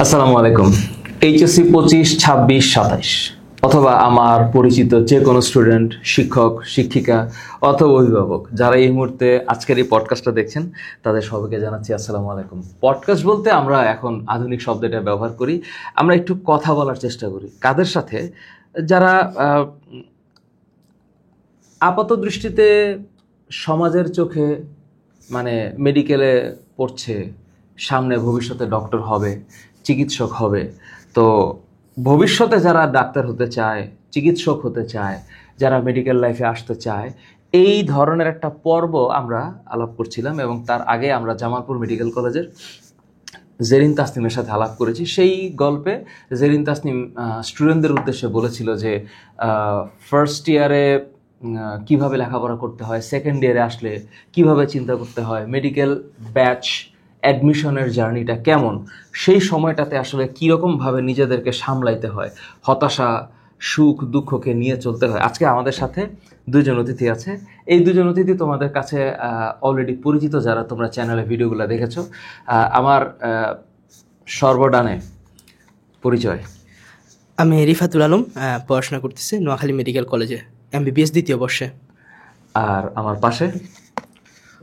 আসসালামু আলাইকুম। এইচএসসি 25, 26, 27 অথবা আমার পরিচিত যে কোনো স্টুডেন্ট, শিক্ষক, শিক্ষিকা অথবা অভিভাবক যারা এই মুহূর্তে আজকের এই পডকাস্টটা দেখছেন, তাদের সবাইকে জানাচ্ছি আসসালামু আলাইকুম। পডকাস্ট বলতে আমরা এখন আধুনিক শব্দটা ব্যবহার করি। আমরা একটু কথা বলার চেষ্টা করি কাদের সাথে, যারা আপাত দৃষ্টিতে সমাজের চোখে মানে মেডিকেলে পড়ছে, সামনে ভবিষ্যতে ডক্টর হবে, চিকিৎসক হবে। তো ভবিষ্যতে যারা ডাক্তার হতে চায়, চিকিৎসক হতে চায়, যারা মেডিকেল লাইফে আসতে চায়, এই ধরনের একটা পর্ব আমরা আলাপ করছিলাম। এবং তার আগে আমরা জামালপুর মেডিকেল কলেজের জেরিন তাসনিমের সাথে আলাপ করেছি। সেই গল্পে জেরিন তাসনিম স্টুডেন্টদের উদ্দেশ্যে বলেছিল যে ফার্স্ট ইয়ারে কিভাবে লেখাপড়া করতে হয়, সেকেন্ড ইয়ারে আসলে কিভাবে চিন্তা করতে হয়, মেডিকেল ব্যাচ অ্যাডমিশনের জার্নিটা কেমন, সেই সময়টাতে আসলে কীরকমভাবে নিজেদেরকে সামলাইতে হয়, হতাশা, সুখ, দুঃখকে নিয়ে চলতে হয়। আজকে আমাদের সাথে দুজন অতিথি আছে। এই দুজন অতিথি তোমাদের কাছে অলরেডি পরিচিত, যারা তোমরা চ্যানেলে ভিডিওগুলো দেখেছো। আমার সর্বডানে পরিচয়, আমি রিফাতুল আলম, পড়াশোনা করতেছি নোয়াখালী মেডিকেল কলেজে, এমবিবিএস দ্বিতীয় বর্ষে। আর আমার পাশে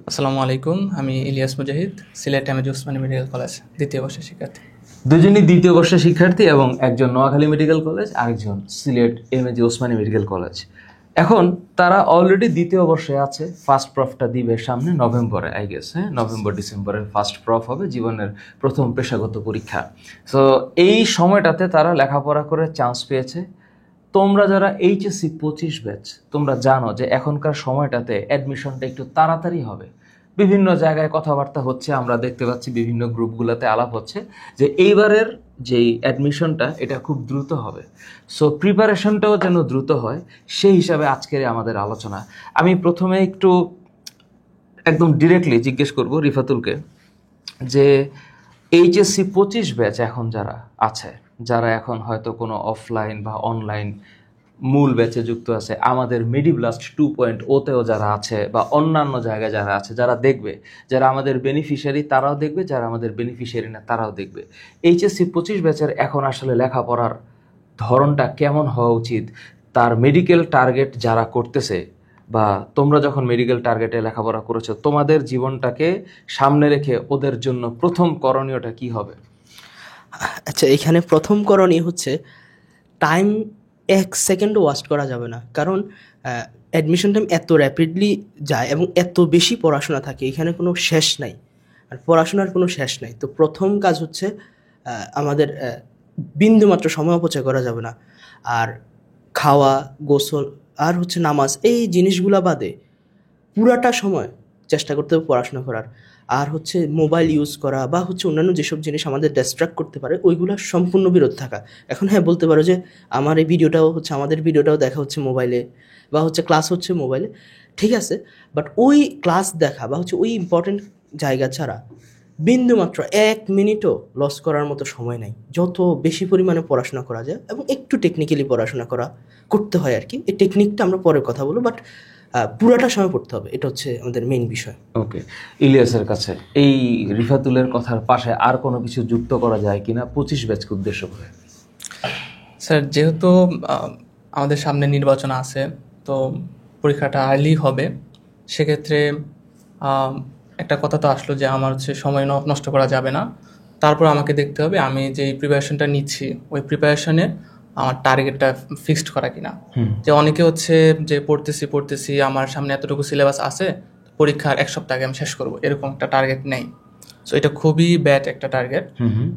আসসালামু আলাইকুম, আমি Ilias Mujahid, Sylhet MAG Osmani medical college দ্বিতীয় বর্ষের শিক্ষার্থী। দুজনই দ্বিতীয় বর্ষের শিক্ষার্থী এবং একজন নোয়াখালী মেডিকেল কলেজ, আরেকজন Sylhet MAG Osmani medical college. এখন তারা অলরেডি দ্বিতীয় বর্ষে আছে। ফার্স্ট প্রফটা দিবে সামনে নভেম্বরে, আই গেস, হ্যাঁ, নভেম্বর ডিসেম্বরে ফার্স্ট প্রফ হবে, জীবনের প্রথম পেশাগত পরীক্ষা। সো এই সময়টাতে তারা লেখাপড়া করে চান্স পেয়েছে। তোমরা যারা এইচএসসি 25 ব্যাচ, তোমরা জানো যে এখনকার সময়টাতে অ্যাডমিশনটা একটু তাড়াতাড়ি হবে। বিভিন্ন জায়গায় কথাবার্তা হচ্ছে, আমরা দেখতে পাচ্ছি বিভিন্ন গ্রুপগুলোতে আলাপ হচ্ছে যে এইবারের যেই অ্যাডমিশনটা এটা খুব দ্রুত হবে। সো প্রিপারেশনটাও যেন দ্রুত হয়, সেই হিসাবে আজকের আমাদের আলোচনা। আমি প্রথমে একটু একদম ডিরেক্টলি জিজ্ঞেস করব রিফাতুলকে যে এইচএসসি 25 ব্যাচ এখন যারা আছে, যারা এখন হয়তো কোনো অফলাইন বা অনলাইন মূল ব্যাচে যুক্ত আছে, আমাদের মেডিব্লাস্ট 2.0তেও যারা আছে, বা অন্যান্য জায়গায় যারা আছে, যারা দেখবে, যারা আমাদের বেনিফিশিয়ারি তারাও দেখবে, যারা আমাদের বেনিফিশিয়ারি না তারাও দেখবে, এইচএসসি 25 ব্যাচের এখন আসলে লেখাপড়ার ধরনটা কেমন হওয়া উচিত, তার মেডিকেল টার্গেট যারা করতেছে, বা তোমরা যখন মেডিকেল টার্গেটে লেখাপড়া করেছো, তোমাদের জীবনটাকে সামনে রেখে ওদের জন্য প্রথম করণীয়টা কি হবে? আচ্ছা, এখানে প্রথম করণীয় হচ্ছে টাইম 1 সেকেন্ডও ওয়াস্ট করা যাবে না। কারণ অ্যাডমিশন টাইম এত র্যাপিডলি যায় এবং এত বেশি পড়াশোনা থাকে, এখানে কোনো শেষ নাই, আর পড়াশোনার কোনো শেষ নাই। তো প্রথম কাজ হচ্ছে আমাদের বিন্দুমাত্র সময় অপচয় করা যাবে না। আর খাওয়া, গোসল আর হচ্ছে নামাজ, এই জিনিসগুলো বাদে পুরাটা সময় চেষ্টা করতে হবে পড়াশোনা করার। আর হচ্ছে মোবাইল ইউজ করা বা হচ্ছে অন্যান্য যেসব জিনিস আমাদের ডিস্ট্রাক্ট করতে পারে, ওইগুলো সম্পূর্ণ বিরত থাকা। এখন হ্যাঁ, বলতে পারো যে আমার এই ভিডিওটাও হচ্ছে, আমাদের ভিডিওটাও দেখা হচ্ছে মোবাইলে, বা হচ্ছে ক্লাস হচ্ছে মোবাইলে, ঠিক আছে। বাট ওই ক্লাস দেখা বা হচ্ছে ওই ইম্পর্টেন্ট জায়গা ছাড়া বিন্দুমাত্র 1 মিনিটও লস করার মতো সময় নাই। যত বেশি পরিমাণে পড়াশোনা করা যায় এবং একটু টেকনিক্যালি পড়াশোনা করতে হয় আর কি। এই টেকনিকটা আমরা পরে কথা বলবো, বাট পুরাটা সময় পড়তে হবে, এটা হচ্ছে আমাদের মেইন বিষয়। ওকে, ইলিয়াসের কাছে এই রিফাতুলের কথার পাশে আর কোনো কিছু যুক্ত করা যায় কিনা 25 ব্যাচকে উদ্দেশ্য করে? স্যার, যেহেতু আমাদের সামনে নির্বাচন আছে, তো পরীক্ষাটা আর্লি হবে, সেক্ষেত্রে একটা কথা তো আসলো যে আমার হচ্ছে সময় নষ্ট করা যাবে না। তারপর আমাকে দেখতে হবে আমি যে প্রিপারেশনটা নিচ্ছি, ওই প্রিপারেশনে আমার টার্গেটটা ফিক্সড করা কিনা। যে অনেকে হচ্ছে যে পড়তেছি আমার সামনে এতটুকু সিলেবাস আছে, পরীক্ষার 1 সপ্তাহ আগে আমি শেষ করবো, এরকম একটা টার্গেট নেই। সো এটা খুবই ব্যাড একটা টার্গেট।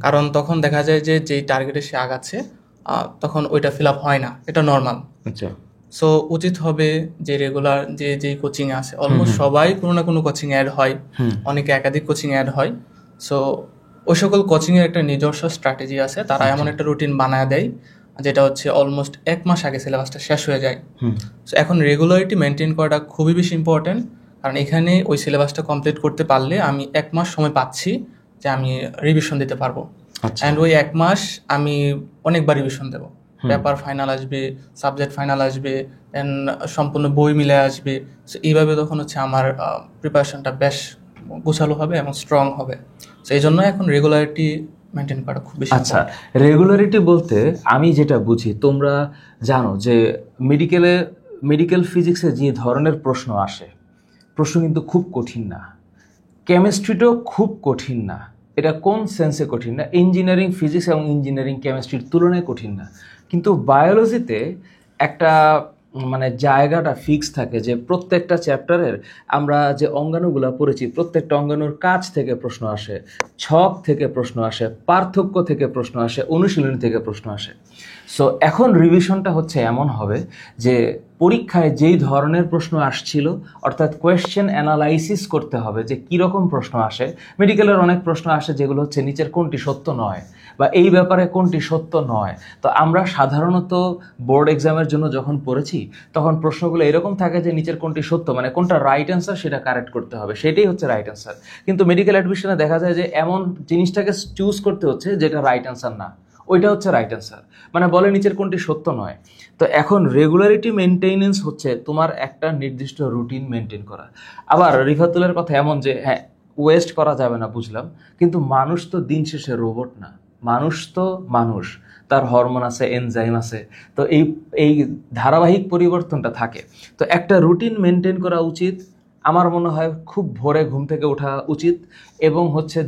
কারণ তখন দেখা যায় যে যেই টার্গেটে সে আগাচ্ছে তখন ওইটা ফিল আপ হয় না, এটা নর্মাল। আচ্ছা, সো উচিত হবে যে রেগুলার যে কোচিং আছে, অলমোস্ট সবাই কোনো না কোনো কোচিং অ্যাড হয়, অনেকে একাধিক কোচিং অ্যাড হয়। সো ওই সকল কোচিংয়ের একটা নিজস্ব স্ট্র্যাটেজি আছে, তারা এমন একটা রুটিন বানায় দেয় যেটা হচ্ছে অলমোস্ট 1 মাস আগে সিলেবাসটা শেষ হয়ে যায়। সো এখন রেগুলারিটি মেনটেন করাটা খুবই বেশি ইম্পর্টেন্ট, কারণ এখানে ওই সিলেবাসটা কমপ্লিট করতে পারলে আমি 1 মাস সময় পাচ্ছি যে আমি রিভিশন দিতে পারবো। অ্যান্ড ওই 1 মাস আমি অনেকবার রিভিশন দেবো, পেপার ফাইনাল আসবে, সাবজেক্ট ফাইনাল আসবে, দেন সম্পূর্ণ বই মিলে আসবে। সো এইভাবে তখন হচ্ছে আমার প্রিপারেশনটা বেশ গোছালো হবে এবং স্ট্রং হবে। সো এই জন্য এখন রেগুলারিটি মেনটেন করা খুব বেশি আচ্ছা, রেগুলারিটি বলতে আমি যেটা বুঝি, তোমরা জানো যে মেডিকেল ফিজিক্সে যে ধরনের প্রশ্ন আসে, প্রশ্ন কিন্তু খুব কঠিন না। কেমিস্ট্রিটাও খুব কঠিন না। এটা কোন সেন্সে কঠিন না? ইঞ্জিনিয়ারিং ফিজিক্স এবং ইঞ্জিনিয়ারিং কেমিস্ট্রির তুলনায় কঠিন না। কিন্তু বায়োলজিতে একটা মানে জায়গাটা ফিক্স থাকে যে প্রত্যেকটা চ্যাপ্টারের আমরা যে অঙ্গাণুগুলো পড়েছি, প্রত্যেকটা অঙ্গাণুর কাজ থেকে প্রশ্ন আসে, ছক থেকে প্রশ্ন আসে, পার্থক্য থেকে প্রশ্ন আসে, অনুশীলনী থেকে প্রশ্ন আসে। সো এখন রিভিশনটা হচ্ছে এমন হবে যে পরীক্ষায় যেই ধরনের প্রশ্ন আসছিল, অর্থাৎ কোয়েশ্চেন অ্যানালাইসিস করতে হবে যে কীরকম প্রশ্ন আসে। মেডিকেলের অনেক প্রশ্ন আসে যেগুলো হচ্ছে নিচের কোনটি সত্য নয় বা এই ব্যাপারে কোনটি সত্য নয়। তো আমরা সাধারণত বোর্ড এক্সামের জন্য যখন পড়েছি তখন প্রশ্নগুলো এরকম থাকে যে নিচের কোনটি সত্য, মানে কোনটা রাইট অ্যান্সার সেটা কারেক্ট করতে হবে, সেটাই হচ্ছে রাইট অ্যান্সার। কিন্তু মেডিকেল অ্যাডমিশনে দেখা যায় যে এমন জিনিসটাকে চুজ করতে হচ্ছে যেটা রাইট অ্যান্সার না, ওইটা হচ্ছে রাইট অ্যান্সার, মানে বলে নিচের কোনটি সত্য নয়। তো এখন রেগুলারিটি মেনটেনেন্স হচ্ছে তোমার একটা নির্দিষ্ট রুটিন মেনটেন করা। আবার রিফাতুলের কথা এমন যে হ্যাঁ ওয়েস্ট করা যাবে না, বুঝলাম, কিন্তু মানুষ তো দিন শেষে রোবট না। মানুষ তো মানুষ, তার হরমোন আছে, এনজাইম আছে, তো এই ধারাবাহিক পরিবর্তনটা থাকে। তো একটা রুটিন মেনটেন করা উচিত। আমার মনে হয় খুব ভোরে ঘুম থেকে ওঠা উচিত এবং হচ্ছে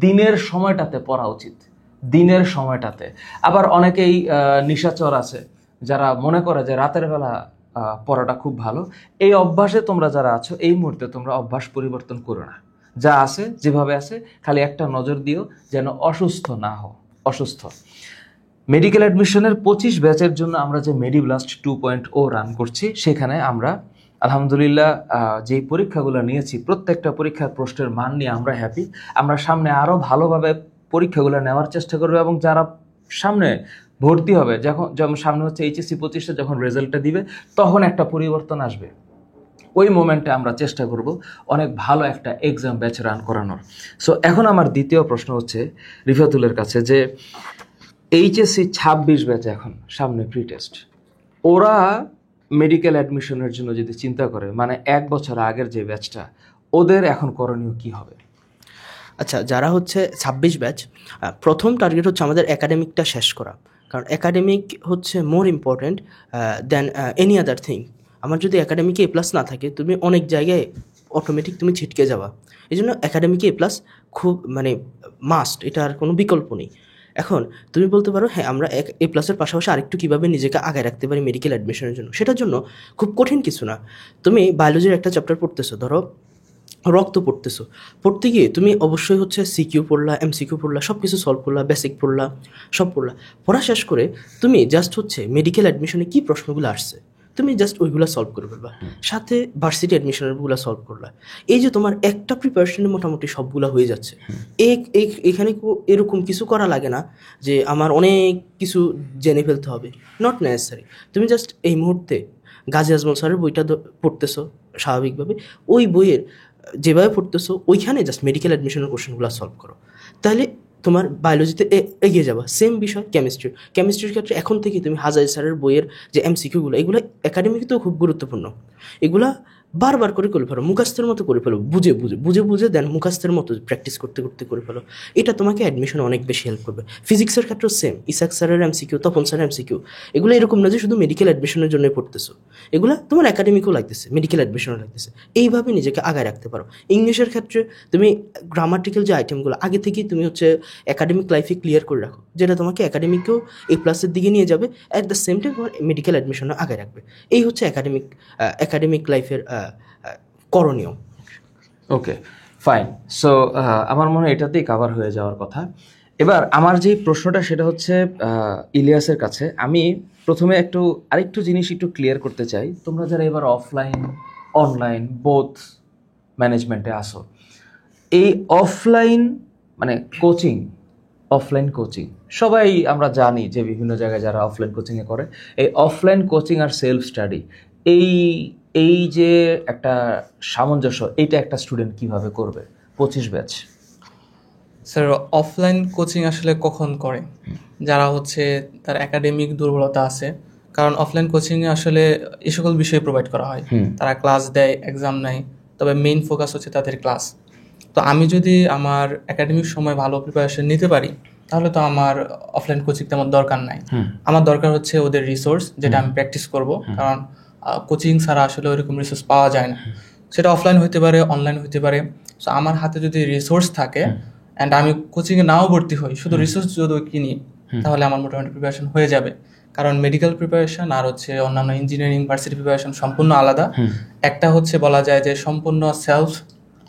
দিনের সময়টাতে পড়া উচিত, দিনের সময়টাতে। আবার অনেকেই নিশাচর আছে যারা মনে করে যে রাতের বেলা পড়াটা খুব ভালো। এই অভ্যাসে তোমরা যারা আছো এই মুহূর্তে তোমরা অভ্যাস পরিবর্তন করো না, যা আছে যেভাবে আছে খালি একটা নজর দিও যেন অসুস্থ না হও। অসুস্থ মেডিকেল অ্যাডমিশনের 25 ব্যাচের জন্য আমরা যে মেডিব্লাস্ট 2.0 রান করছি, সেখানে আমরা আলহামদুলিল্লাহ যেই পরীক্ষাগুলো নিয়েছি প্রত্যেকটা পরীক্ষার প্রশ্নের মান নিয়ে আমরা হ্যাপি। আমরা সামনে আরও ভালোভাবে পরীক্ষাগুলো নেওয়ার চেষ্টা করবো এবং যারা সামনে ভর্তি হবে, যেমন সামনে হচ্ছে HSC 25-এ যখন রেজাল্টটা দিবে তখন একটা পরিবর্তন আসবে, ওই মোমেন্টে আমরা চেষ্টা করব অনেক ভালো একটা এক্সাম ব্যাচ রান করানোর। সো এখন আমার দ্বিতীয় প্রশ্ন হচ্ছে রিফাতুলের কাছে যে HSC 26 ব্যাচ এখন সামনে প্রি টেস্ট, ওরা মেডিকেল অ্যাডমিশনের জন্য যদি চিন্তা করে, মানে 1 বছর আগের যে ব্যাচটা, ওদের এখন করণীয় কি হবে? আচ্ছা, যারা হচ্ছে 26 ব্যাচ, প্রথম টার্গেট হচ্ছে আমাদের একাডেমিকটা শেষ করা, কারণ একাডেমিক হচ্ছে more important than any other thing. আমার যদি একাডেমিকে A+ না থাকে, তুমি অনেক জায়গায় অটোমেটিক তুমি ছিটকে যাবা। এই জন্য একাডেমিকে A+ খুব মানে মাস্ট, এটা আর কোনো বিকল্প নেই। এখন তুমি বলতে পারো হ্যাঁ আমরা A+-এর পাশাপাশি আরেকটু কীভাবে নিজেকে আগায় রাখতে পারি মেডিকেল অ্যাডমিশনের জন্য। সেটার জন্য খুব কঠিন কিছু না। তুমি বায়োলজির একটা চ্যাপ্টার পড়তেছো, ধরো রক্ত পড়তেছো, পড়তে গিয়ে তুমি অবশ্যই হচ্ছে সিকিউ পড়লা, MCQ পড়লা, সব কিছু সলভ করলা, বেসিক পড়লা, সব পড়লা। পড়া শেষ করে তুমি জাস্ট হচ্ছে মেডিকেল অ্যাডমিশনে কী প্রশ্নগুলো আসছে তুমি জাস্ট ওইগুলো সলভ করে ফেলবা, সাথে ভার্সিটি অ্যাডমিশনেরগুলো সলভ করলা। এই যে তোমার একটা প্রিপারেশনে মোটামুটি সবগুলো হয়ে যাচ্ছে। এখানে এরকম কিছু করা লাগে না যে আমার অনেক কিছু জেনে ফেলতে হবে, নট নেসেসারি। তুমি জাস্ট এই মুহূর্তে গাজী আজমল স্যারের বইটা পড়তেছো স্বাভাবিকভাবে, ওই বইয়ের যেভাবে পড়তেছো ওইখানে জাস্ট মেডিকেল অ্যাডমিশনের কোশ্চেনগুলো সলভ করো, তাহলে তোমার বায়োলজিতে এগিয়ে যাবা। সেম বিষয় কেমিস্ট্রির ক্ষেত্রে এখন থেকে তুমি হাজারি স্যারের বইয়ের যে MCQগুলো, এগুলো একাডেমিকতেও খুব গুরুত্বপূর্ণ। এগুলা বারবার করে ফেলো, মুখাস্তের মতো করে ফেলো, বুঝে দেন মুখাস্তের মতো প্র্যাকটিস করতে করতে করে ফেলো। এটা তোমাকে অ্যাডমিশনে অনেক বেশি হেল্প করবে। ফিজিক্সের ক্ষেত্রেও সেম, ইসাক স্যারের MCQ, তপন স্যারের MCQ, এগুলো এরকম না যে শুধু মেডিকেল অ্যাডমিশনের জন্যই পড়তেছো, এগুলো তোমার একাডেমিকও লাগতেছে, মেডিকেল অ্যাডমিশনও লাগতেছে। এইভাবে নিজেকে আগায় রাখতে পারো। ইংলিশের ক্ষেত্রে তুমি গ্রামাটিক্যাল যে আইটেমগুলো আগে থেকেই তুমি হচ্ছে একাডেমিক লাইফে ক্লিয়ার করে রাখো, যেটা তোমাকে একাডেমিকেও A+-এর দিকে নিয়ে যাবে, অ্যাট দ্য সেম টাইম তোমার মেডিকেল অ্যাডমিশনও আগায় রাখবে। এই হচ্ছে একাডেমিক লাইফের করণীয়। ওকে, ফাইন। সো আমার মনে হয় এটাতেই কাভার হয়ে যাওয়ার কথা। এবার আমার যে প্রশ্নটা সেটা হচ্ছে ইলিয়াসের কাছে। আমি প্রথমে আরেকটু জিনিস একটু ক্লিয়ার করতে চাই। তোমরা যারা এবার অফলাইন অনলাইন বোথ ম্যানেজমেন্টে আসো, এই অফলাইন মানে অফলাইন কোচিং সবাই আমরা জানি যে বিভিন্ন জায়গায় যারা অফলাইন কোচিংয়ে করে, এই অফলাইন কোচিং আর সেলফ স্টাডি, এই যে একটা সামঞ্জস্য, এইটা একটা স্টুডেন্ট কিভাবে করবে 25 ব্যাচ? স্যার, অফলাইন কোচিং আসলে কখন করে? যারা হচ্ছে তার একাডেমিক দুর্বলতা আছে, কারণ অফলাইন কোচিংয়ে আসলে এই সকল বিষয় প্রোভাইড করা হয়। তারা ক্লাস দেয়, এক্সাম নেয়, তবে মেইন ফোকাস হচ্ছে তাদের ক্লাস। তো আমি যদি আমার একাডেমিক সময় ভালো প্রিপারেশন নিতে পারি তাহলে তো আমার অফলাইন কোচিং তেমন দরকার নাই। আমার দরকার হচ্ছে ওদের রিসোর্স, যেটা আমি প্র্যাকটিস করব, কারণ কোচিং ছাড়া আসলে ওইরকম রিসোর্স পাওয়া যায় না। সেটা অফলাইন হতে পারে, অনলাইন হতে পারে। সো আমার হাতে যদি রিসোর্স থাকে অ্যান্ড আমি কোচিংয়ে নাও ভর্তি হই, শুধু রিসোর্স যদি কিনি, তাহলে আমার মোটামুটি প্রিপারেশন হয়ে যাবে। কারণ মেডিকেল প্রিপারেশন আর হচ্ছে অন্যান্য ইঞ্জিনিয়ারিং ভার্সিটি প্রিপারেশন সম্পূর্ণ আলাদা। একটা হচ্ছে বলা যায় যে সম্পূর্ণ সেলফ,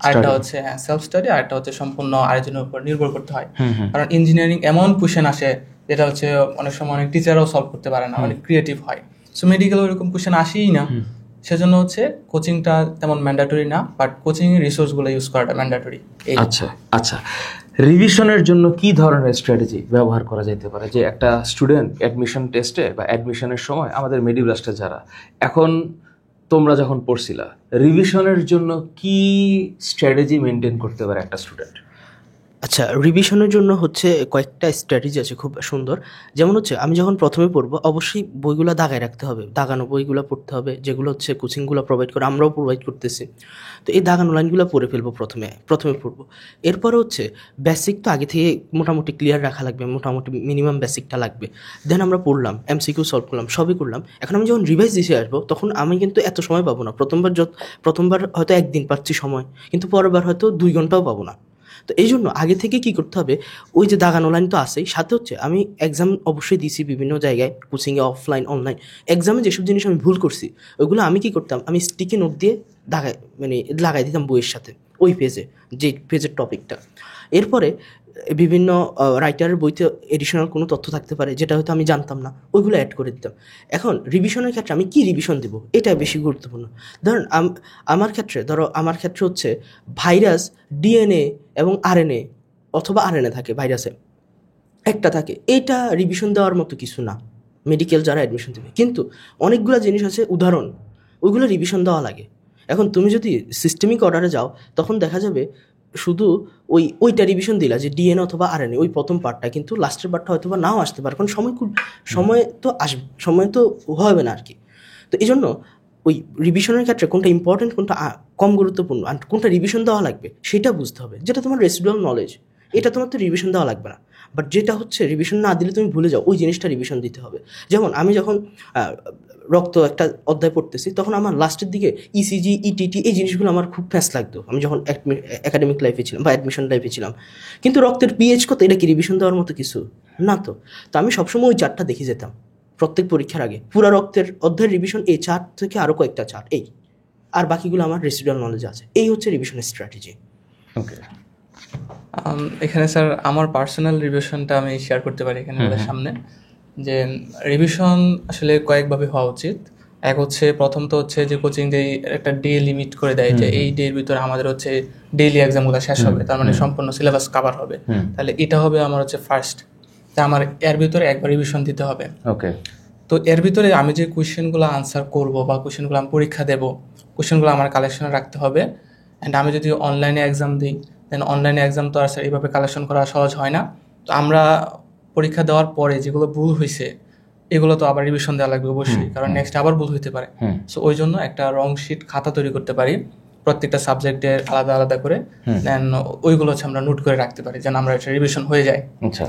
আরেকটা হচ্ছে সেলফ স্টাডি, আরেকটা হচ্ছে সম্পূর্ণ আরেকজনের উপর নির্ভর করতে হয়। কারণ ইঞ্জিনিয়ারিং এমন কোশ্চেন আসে যেটা হচ্ছে অনেক সময় অনেক টিচারও সলভ করতে পারে না, অনেক ক্রিয়েটিভ হয়। সো মেডিকেল ওইরকম কোশ্চেন আসেই না, সেজন্য হচ্ছে কোচিংটা তেমন ম্যান্ডেটরি না, বাট কোচিং রিসোর্সগুলো ইউজ করাটা ম্যান্ডেটরি। আচ্ছা আচ্ছা, রিভিশনের জন্য কি ধরনের স্ট্র্যাটেজি ব্যবহার করা যেতে পারে? যে একটা স্টুডেন্ট অ্যাডমিশন টেস্টে বা অ্যাডমিশনের সময়, আমাদের মেডিব্লাস্টে যারা এখন, তোমরা যখন পড়ছিলা, রিভিশনের জন্য কি স্ট্র্যাটেজি মেনটেন করতে পারে একটা স্টুডেন্ট? আচ্ছা, রিভিশনের জন্য হচ্ছে কয়েকটা স্ট্র্যাটেজি আছে খুব সুন্দর। যেমন হচ্ছে আমি যখন প্রথমে পড়বো, অবশ্যই বইগুলো দাগায় রাখতে হবে, দাগানো বইগুলো পড়তে হবে, যেগুলো হচ্ছে কোচিংগুলো প্রোভাইড করে, আমরাও প্রোভাইড করতেছি। তো এই দাগানো লাইনগুলো পড়ে ফেলবো প্রথমে পড়বো। এরপরে হচ্ছে বেসিক তো আগে থেকে মোটামুটি ক্লিয়ার রাখা লাগবে, মোটামুটি মিনিমাম বেসিকটা লাগবে। দেন আমরা পড়লাম, এমসিকিউ সলভ করলাম, সবই করলাম। এখন আমি যখন রিভাইজ দিতে আসবো, তখন আমি কিন্তু এত সময় পাবো না। প্রথমবার হয়তো একদিন পাচ্ছি সময়, কিন্তু পরের বার হয়তো 2 ঘন্টাও পাবো না। তো এই জন্য আগে থেকে কি করতে হবে, ওই যে দাগানো লাইন তো আছেই, সাথে হচ্ছে আমি এক্সাম অবশ্যই দিছি বিভিন্ন জায়গায়, কোচিংয়ে, অফলাইন, অনলাইন। এক্সামে যেসব জিনিস আমি ভুল করছি, ওইগুলো আমি কি করতাম, আমি স্টিকি নোট দিয়ে লাগাই দিতাম বইয়ের সাথে, ওই পেজে, যে পেজের টপিকটা। এরপরে বিভিন্ন রাইটারের বইতে এডিশনাল কোনো তথ্য থাকতে পারে যেটা হয়তো আমি জানতাম না, ওইগুলো অ্যাড করে দিতাম। এখন রিভিশনের ক্ষেত্রে আমি কি রিভিশন দেবো, এটা বেশি গুরুত্বপূর্ণ। আমার ক্ষেত্রে হচ্ছে ভাইরাস, ডিএনএ এবং আরএনএ, অথবা আরএনএ থাকে ভাইরাসে, একটা থাকে, এইটা রিভিশন দেওয়ার মতো কিছু না মেডিকেল যারা অ্যাডমিশন দেবে। কিন্তু অনেকগুলো জিনিস আছে উদাহরণ, ওইগুলো রিভিশন দেওয়া লাগে। এখন তুমি যদি সিস্টেমিক অর্ডারে যাও, তখন দেখা যাবে শুধু ওইটা রিভিশন দিলা, যে ডিএনএ অথবা আরএনএ, ওই প্রথম পার্টটা, কিন্তু লাস্টের পার্টটা হয়তো বা নাও আসতে পারে, কারণ সময় তো আসবে, সময় তো হবে না আর কি। তো এই জন্য ওই রিভিশনের ক্ষেত্রে কোনটা ইম্পর্টেন্ট, কোনটা কম গুরুত্বপূর্ণ, আর কোনটা রিভিশন দেওয়া লাগবে, সেটা বুঝতে হবে। যেটা তোমার রেসিডুয়াল নলেজ, এটা তোমার তো রিভিশন দেওয়া লাগবে না, বাট যেটা হচ্ছে রিভিশন না দিলে তুমি ভুলে যাও, ওই জিনিসটা রিভিশন দিতে হবে। যেমন আমি যখন রক্ত একটা অধ্যায় পড়তেছি, তখন আমার লাস্টের দিকে ইসিজি, ইটিটি, এই জিনিসগুলো আমার খুব ফ্যাস্ট লাগতো, আমি যখন একাডেমিক লাইফে ছিলাম বা অ্যাডমিশন লাইফে ছিলাম। কিন্তু রক্তের পিএইচ কত, এটা কি রিভিশন দেওয়ার মতো কিছু না। তো আমি সবসময় ওই চার্টটা দেখে যেতাম প্রত্যেক পরীক্ষার আগে, পুরো রক্তের অধ্যায়ের রিভিশন, এই চার্ট থেকে আরও কয়েকটা চার্ট, এই আর বাকিগুলো আমার রেসিডুয়াল নলেজ আছে। এই হচ্ছে রিভিশনের স্ট্র্যাটেজি। ওকে, এখানে স্যার আমার পার্সোনাল রিভিশনটা আমি শেয়ার করতে পারি এখানে আমাদের সামনে। যে রিভিশন আসলে কয়েকভাবে হওয়া উচিত। এক হচ্ছে, প্রথম তো হচ্ছে যে কোচিং যে একটা ডে লিমিট করে দেয়, যে এই ডের ভিতরে আমাদের হচ্ছে ডেইলি এক্সামগুলো শেষ হবে, তার মানে সম্পূর্ণ সিলেবাস কভার হবে। তাহলে এটা হবে আমার হচ্ছে ফার্স্ট, তা আমার এর ভিতরে একবার রিভিশন দিতে হবে। ওকে, তো এর ভিতরে আমি যে কোয়েশ্চেনগুলো আনসার করব বা কোয়েশ্চেনগুলো আমি পরীক্ষা দেব, কোয়েশ্চেনগুলো আমার কালেকশনে রাখতে হবে। অ্যান্ড আমি যদি অনলাইনে এক্সাম দিই, দেন অনলাইনে এক্সাম তো আর স্যার এইভাবে কালেকশন করা সহজ হয় না। তো আমরা পরীক্ষা দেওয়ার পরে যেগুলো ভুল হয়েছে, এগুলো তো আবার রিভিশন দেওয়া লাগবে অবশ্যই, কারণ নেক্সট আবার ভুল হইতে পারে। সো ওই জন্য একটা রং শিট খাতা তৈরি করতে পারি প্রত্যেকটা সাবজেক্টের আলাদা আলাদা করে, দেন ওইগুলো হচ্ছে আমরা নোট করে রাখতে পারি, যেন আমরা একটা রিভিশন হয়ে যায়। আচ্ছা।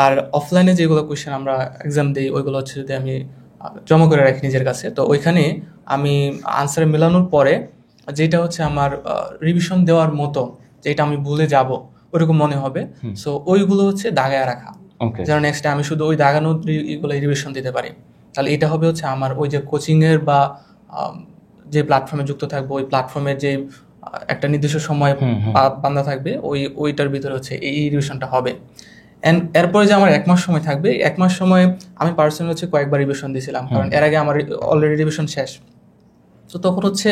আর অফলাইনে যেগুলো কোয়েশ্চেন আমরা এক্সাম দিই, ওইগুলো হচ্ছে যদি আমি জমা করে রাখি নিজের কাছে, তো ওইখানে আমি আনসার মেলানোর পরে যেটা হচ্ছে আমার রিভিশন দেওয়ার মতো, যেটা আমি ভুলে যাব ওরকম মনে হবে, সো ওইগুলো হচ্ছে দাগায় রাখা, যেন নেক্সট আমি শুধু ওই দাগানো এগুলো রিভিশন দিতে পারি। তাহলে এটা হবে হচ্ছে আমার ওই যে কোচিংয়ের বা যে প্ল্যাটফর্মে যুক্ত থাকবো, ওই প্ল্যাটফর্মের যে একটা নির্দিষ্ট সময় বান্ধা থাকবে, ওইটার ভিতরে হচ্ছে এই রিভিশনটা হবে। অ্যান্ড এরপরে যে আমার 1 মাস সময় থাকবে, 1 মাস সময় আমি পার্সোনালি হচ্ছে কয়েকবার রিভিশন দিয়েছিলাম, কারণ এর আগে আমার অলরেডি রিভিশন শেষ। তো তখন হচ্ছে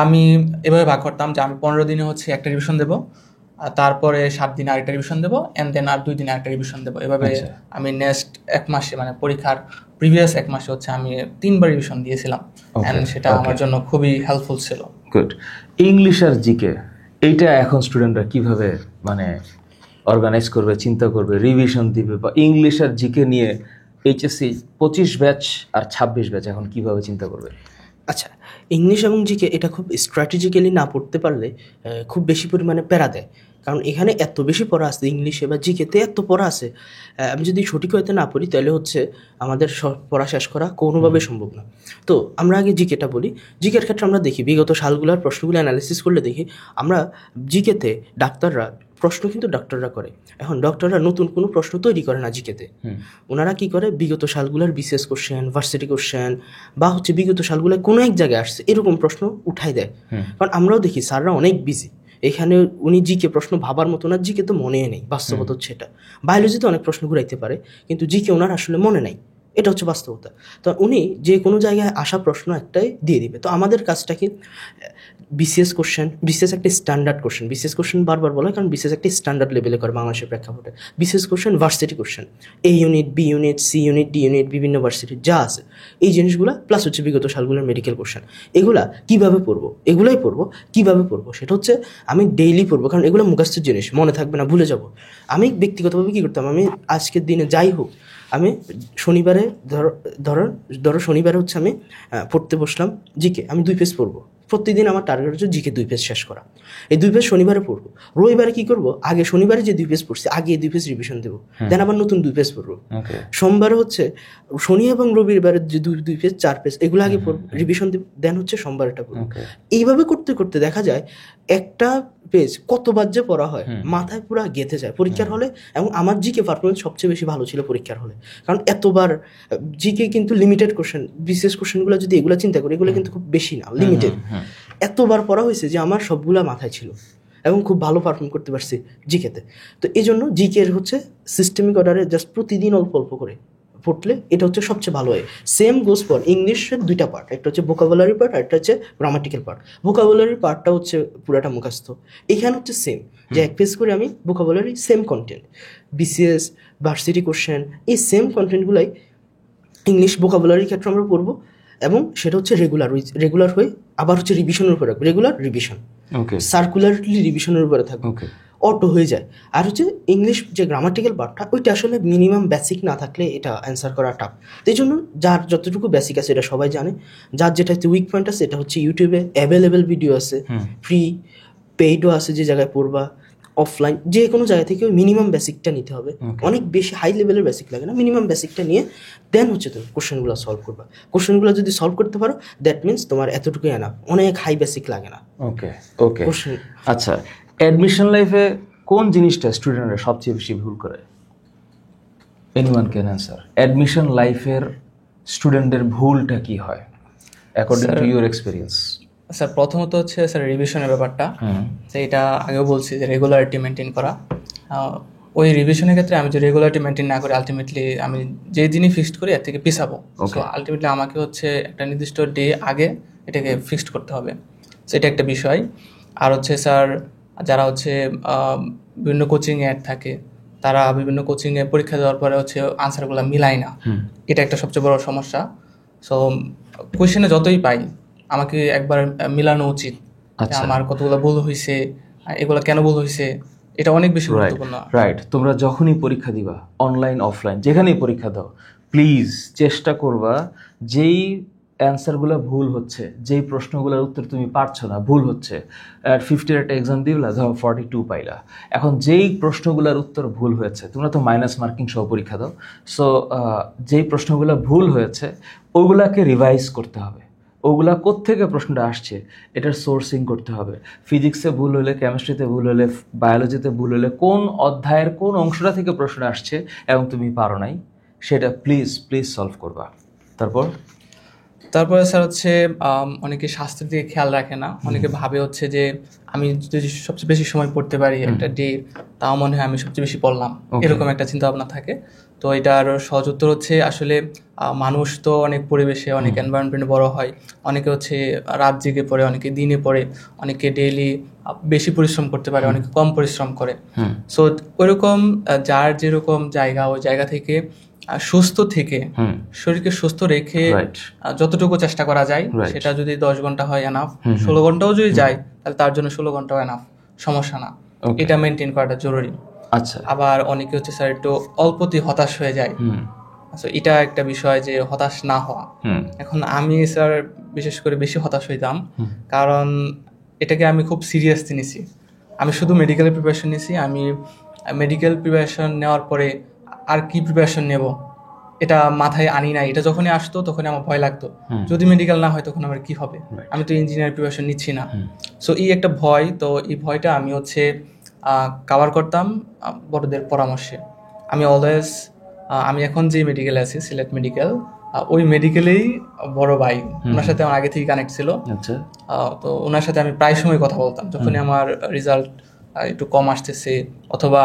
আমি এভাবে ভাগ করতাম যে আমি 15 দিনে হচ্ছে একটা রিভিশন দেবো, তারপরে 7 দিনে আরেকটা রিভিশন দেবো, অ্যান্ড দেন আর 2 দিনে আরেকটা রিভিশন দেবো। এভাবে আমি নেক্সট 1 মাসে, মানে পরীক্ষার প্রিভিয়াস 1 মাসে হচ্ছে আমি 3বার রিভিশন দিয়েছিলাম, অ্যান্ড সেটা আমার জন্য খুবই হেল্পফুল ছিল। গুড। ইংলিশ আর জিকে, এইটা এখন স্টুডেন্টরা কিভাবে মানে অর্গানাইজ করবে, চিন্তা করবে, রিভিশন দিবে, বা ইংলিশ আর জিকে নিয়ে এইচএসসি 25 ব্যাচ আর 26 ব্যাচ এখন কিভাবে চিন্তা করবে? আচ্ছা, ইংলিশ এবং জিকে এটা খুব স্ট্র্যাটেজিক্যালি না পড়তে পারলে খুব বেশি পরিমাণে প্যারা দেয়। কারণ এখানে এত বেশি পড়া আছে, ইংলিশে বা জিকেতে এত পড়া আছে, আমি যদি সঠিক হইতে না পড়ি তাহলে হচ্ছে আমাদের সব পড়া শেষ করা কোনোভাবে সম্ভব না। তো আমরা আগে জিকেটা বলি। জিকের ক্ষেত্রে আমরা দেখি বিগত সালগুলোর প্রশ্নগুলো অ্যানালিসিস করলে দেখি আমরা জিকেতে প্রশ্ন কিন্তু ডক্টররা করে। এখন ডক্টররা নতুন কোনো প্রশ্ন তৈরি করে না জিকেতে। ওনারা কি করে, বিগত সালগুলোর বিসিএস কোশ্চেন, ভার্সিটি কোশ্চেন বা হচ্ছে বিগত সালগুলোয় কোনো এক জায়গায় আসছে এরকম প্রশ্ন উঠাই দেয়। কারণ আমরাও দেখি স্যাররা অনেক বিজি, এখানে উনি জিকে প্রশ্ন ভাবার মতো না, জিকে তো মনে নেই, বাস্তবতা হচ্ছে এটা। বায়োলজিতে অনেক প্রশ্ন ঘুরাইতে পারে কিন্তু জিকে ওনার আসলে মনে নেই, এটা হচ্ছে বাস্তবতা। তো উনি যে কোনো জায়গায় আসা প্রশ্ন একটাই দিয়ে দিবে। তো আমাদের কাজটা কি, বিসিএস কোশ্চেন, বিসিএস একটা স্ট্যান্ডার্ড কোশ্চেন, বিসিএস কোশ্চেন বারবার বলা হয় কারণ বিসিএস একটা স্ট্যান্ডার্ড লেভেলে করে বাংলাদেশের প্রেক্ষাপটে। BCS question, varsity question, A unit, B unit, C unit, D unit, বিভিন্ন ভার্সিটি যা আছে এই জিনিসগুলো, প্লাস হচ্ছে বিগত সালগুলোর মেডিকেল কোশ্চেন, এগুলা কীভাবে পড়বো, এগুলাই পড়বো। কীভাবে পড়বো সেটা হচ্ছে আমি ডেইলি পড়বো, কারণ এগুলো মুখস্থের জিনিস, মনে থাকবে না, ভুলে যাব। আমি ব্যক্তিগতভাবে কী করতাম, আমি আজকের দিনে যাই হোক, আমি শনিবারে ধরো শনিবারে হচ্ছে আমি পড়তে বসলাম জিকে, আমি 2 পেজ পড়বো প্রতিদিন। আমার টার্গেট হচ্ছে জিকে 2 পেজ শেষ করা। এই 2 পেজ শনিবারে পড়বো। রবিবারে কি করবো, আগে শনিবারে যে 2 পেজ পড়ছি আগে এই 2 পেজ রিভিশন দেবো, দেন আবার নতুন 2 পেজ পড়বো। সোমবারে হচ্ছে শনি এবং রবিবারের যে 2 পেজ 4 পেজ এগুলো আগে পড়বো, রিভিশন দেবো, দেন হচ্ছে সোমবারটা পড়বো। এইভাবে করতে করতে দেখা যায় একটা পেজ কতবার যে পড়া হয়, মাথায় পুরো গেঁথে যায় পরীক্ষার হলে। এবং আমার জিকে পারফরমেন্স সবচেয়ে বেশি ভালো ছিল পরীক্ষার হলে, কারণ এতবার জিকে কিন্তু লিমিটেড কোশ্চেন, বিশেষ কোশ্চেনগুলো যদি এগুলো চিন্তা করি এগুলো কিন্তু খুব বেশি না, লিমিটেড। এতবার পড়া হয়েছে যে আমার সবগুলা মাথায় ছিল এবং খুব ভালো পারফর্ম করতে পারছি জিকেতে। তো এই জন্য জিকের হচ্ছে সিস্টেমিক অর্ডারে জাস্ট প্রতিদিন অল্প অল্প করে পড়লে এটা হচ্ছে সবচেয়ে ভালো হয়। সেম গোস ফর ইংলিশের 2টা পার্ট, একটা হচ্ছে ভোকাবুলারি পার্ট আর একটা হচ্ছে গ্রামাটিক্যাল পার্ট। ভোকাবুলারি পার্টটা হচ্ছে পুরাটা মুখস্থ, এখানে হচ্ছে সেম যে 1 পেজ করে আমি vocabulary, same content, BCS, varsity question, এই সেম কন্টেন্টগুলাই ইংলিশ ভোকাবুলারির ক্ষেত্রে আমরা পড়বো। এবং সেটা হচ্ছে রেগুলার হয়ে আবার হচ্ছে রিভিশনের উপরে রাখবো, রেগুলার রিভিশন, সার্কুলারলি রিভিশনের উপরে থাকবে, অটো হয়ে যায়। আর হচ্ছে ইংলিশ যে গ্রামাটিক্যাল পার্টটা ওইটা আসলে মিনিমাম বেসিক না থাকলে এটা অ্যান্সার করা টাফ। তো এই জন্য যার যতটুকু বেসিক আছে এটা সবাই জানে, যার যেটা হচ্ছে উইক পয়েন্ট আছে এটা হচ্ছে ইউটিউবে অ্যাভেলেবেল ভিডিও আছে, ফ্রি পেইডও আছে, যে জায়গায় পড়বা, অফলাইন যে কোনো জায়গা থেকে মিনিমাম বেসিকটা নিতে হবে। অনেক বেশি হাই লেভেলের বেসিক লাগে না, মিনিমাম বেসিকটা নিয়ে দেন হচ্ছে তুমি কোশ্চেনগুলো সলভ করবা। কোশ্চেনগুলো যদি সলভ করতে পারো দ্যাট মিনস তোমার এতটুকুই এনাফ, অনেক হাই বেসিক লাগে না। ওকে। আচ্ছা, অ্যাডমিশন লাইফে কোন জিনিসটা স্টুডেন্টরা সবচেয়ে বেশি ভুল করে? Anyone can answer. অ্যাডমিশন লাইফের স্টুডেন্টদের ভুলটা কি হয় according to your experience? Sir প্রথমত হচ্ছে স্যার রিভিশনের ব্যাপারটা, এটা আগেও বলছি যে রেগুলারিটি মেনটেন করা। ওই রিভিশনের ক্ষেত্রে আমি যে রেগুলারিটি মেনটেন না করি, আলটিমেটলি আমি যে দিনই ফিক্সড করি এর থেকে পিছাবো। সো আলটিমেটলি আমাকে হচ্ছে একটা নির্দিষ্ট ডে আগে এটাকে ফিক্সড করতে হবে, সেটা একটা বিষয়। আর হচ্ছে স্যার যারা হচ্ছে বিভিন্ন কোচিংয়ে অ্যাড থাকে, তারা বিভিন্ন কোচিংয়ে পরীক্ষা দেওয়ার পরে হচ্ছে আনসারগুলো মিলায় না, এটা একটা সবচেয়ে বড় সমস্যা। সো কোয়েশ্চেনে যতই পাই আমাকে একবার মিলানো উচিত, আমার কতগুলো ভুল হয়েছে, এগুলো কেন ভুল হয়েছে, এটা অনেক বেশি গুরুত্বপূর্ণ। রাইট। তোমরা যখনই পরীক্ষা দিবা, অনলাইন অফলাইন যেখানেই পরীক্ষা দাও, প্লিজ চেষ্টা করবা যেই অ্যান্সারগুলো ভুল হচ্ছে, যেই প্রশ্নগুলোর উত্তর তুমি পারছো না, ভুল হচ্ছে, 50-এর একটা এক্সাম দিলা, ধরো 42 পাইলা, এখন যেই প্রশ্নগুলোর উত্তর ভুল হয়েছে, তোমরা তো মাইনাস মার্কিং সহ পরীক্ষা দাও, সো যেই প্রশ্নগুলো ভুল হয়েছে ওগুলাকে রিভাইজ করতে হবে। ওগুলা কোত্থেকে প্রশ্নটা আসছে এটার সোর্সিং করতে হবে। ফিজিক্সে ভুল হলে, কেমিস্ট্রিতে ভুল হলে, বায়োলজিতে ভুল হলে কোন অধ্যায়ের কোন অংশটা থেকে প্রশ্নটা আসছে এবং তুমি পারো নাই, সেটা প্লিজ সলভ করবা। তারপরে স্যার হচ্ছে অনেকে স্বাস্থ্যের দিকে খেয়াল রাখে না, অনেকে ভাবে হচ্ছে যে আমি যদি সবচেয়ে বেশি সময় পড়তে পারি একটা ডে, তাও মনে হয় আমি সবচেয়ে বেশি পড়লাম, এরকম একটা চিন্তা ভাবনা থাকে। তো এটার সহজ উত্তর হচ্ছে আসলে মানুষ তো অনেক পরিবেশে, অনেক এনভায়রনমেন্টে বড় হয়, অনেকে হচ্ছে রাত জেগে পড়ে, অনেকে দিনে পড়ে, অনেকে ডেইলি বেশি পরিশ্রম করতে পারে, অনেকে কম পরিশ্রম করে। সো ওইরকম যার যেরকম জায়গা, ওই জায়গা থেকে সুস্থ থেকে শরীরকে সুস্থ রেখে যতটুকু চেষ্টা করা যায়, সেটা যদি 10 ঘন্টা হয় এনাফ, 16 ঘন্টাও যদি যায় তাহলে তার জন্য 16 ঘন্টাও এনাফ, সমস্যা না, এটা মেনটেন করাটা জরুরি। আচ্ছা। আবার অনেকে হচ্ছে স্যার একটু অল্পতেই হতাশ হয়ে যায়, সো এটা একটা বিষয় যে হতাশ না হওয়া। এখন আমি স্যার বিশেষ করে বেশি হতাশ হইতাম, কারণ এটাকে আমি খুব সিরিয়াসলি নিছি। আমি শুধু মেডিকেলের প্রিপারেশন নিছি, আমি মেডিকেল প্রিপারেশন নেওয়ার পরে আর কি প্রিপারেশন নেব এটা মাথায় আনি নাই। এটা যখনই আসতো তখনই আমার ভয় লাগতো, যদি মেডিকেল না হয় তখন আমার কি হবে, আমি তো ইঞ্জিনিয়ার প্রিপারেশন নিচ্ছি না। সো এই একটা ভয়, তো এই ভয়টা আমি হচ্ছে কাভার করতাম বড়দের পরামর্শে। আমি অলওয়েজ আমি এখন যে মেডিকেলে আছি সিলেট মেডিকেল, ওই মেডিকেলেই বড় ভাই, ওনার সাথে আমার আগে থেকে কানেক্ট ছিল। তো ওনার সাথে আমি প্রায় সময় কথা বলতাম যখনই আমার রেজাল্ট একটু কম আসতেছে, অথবা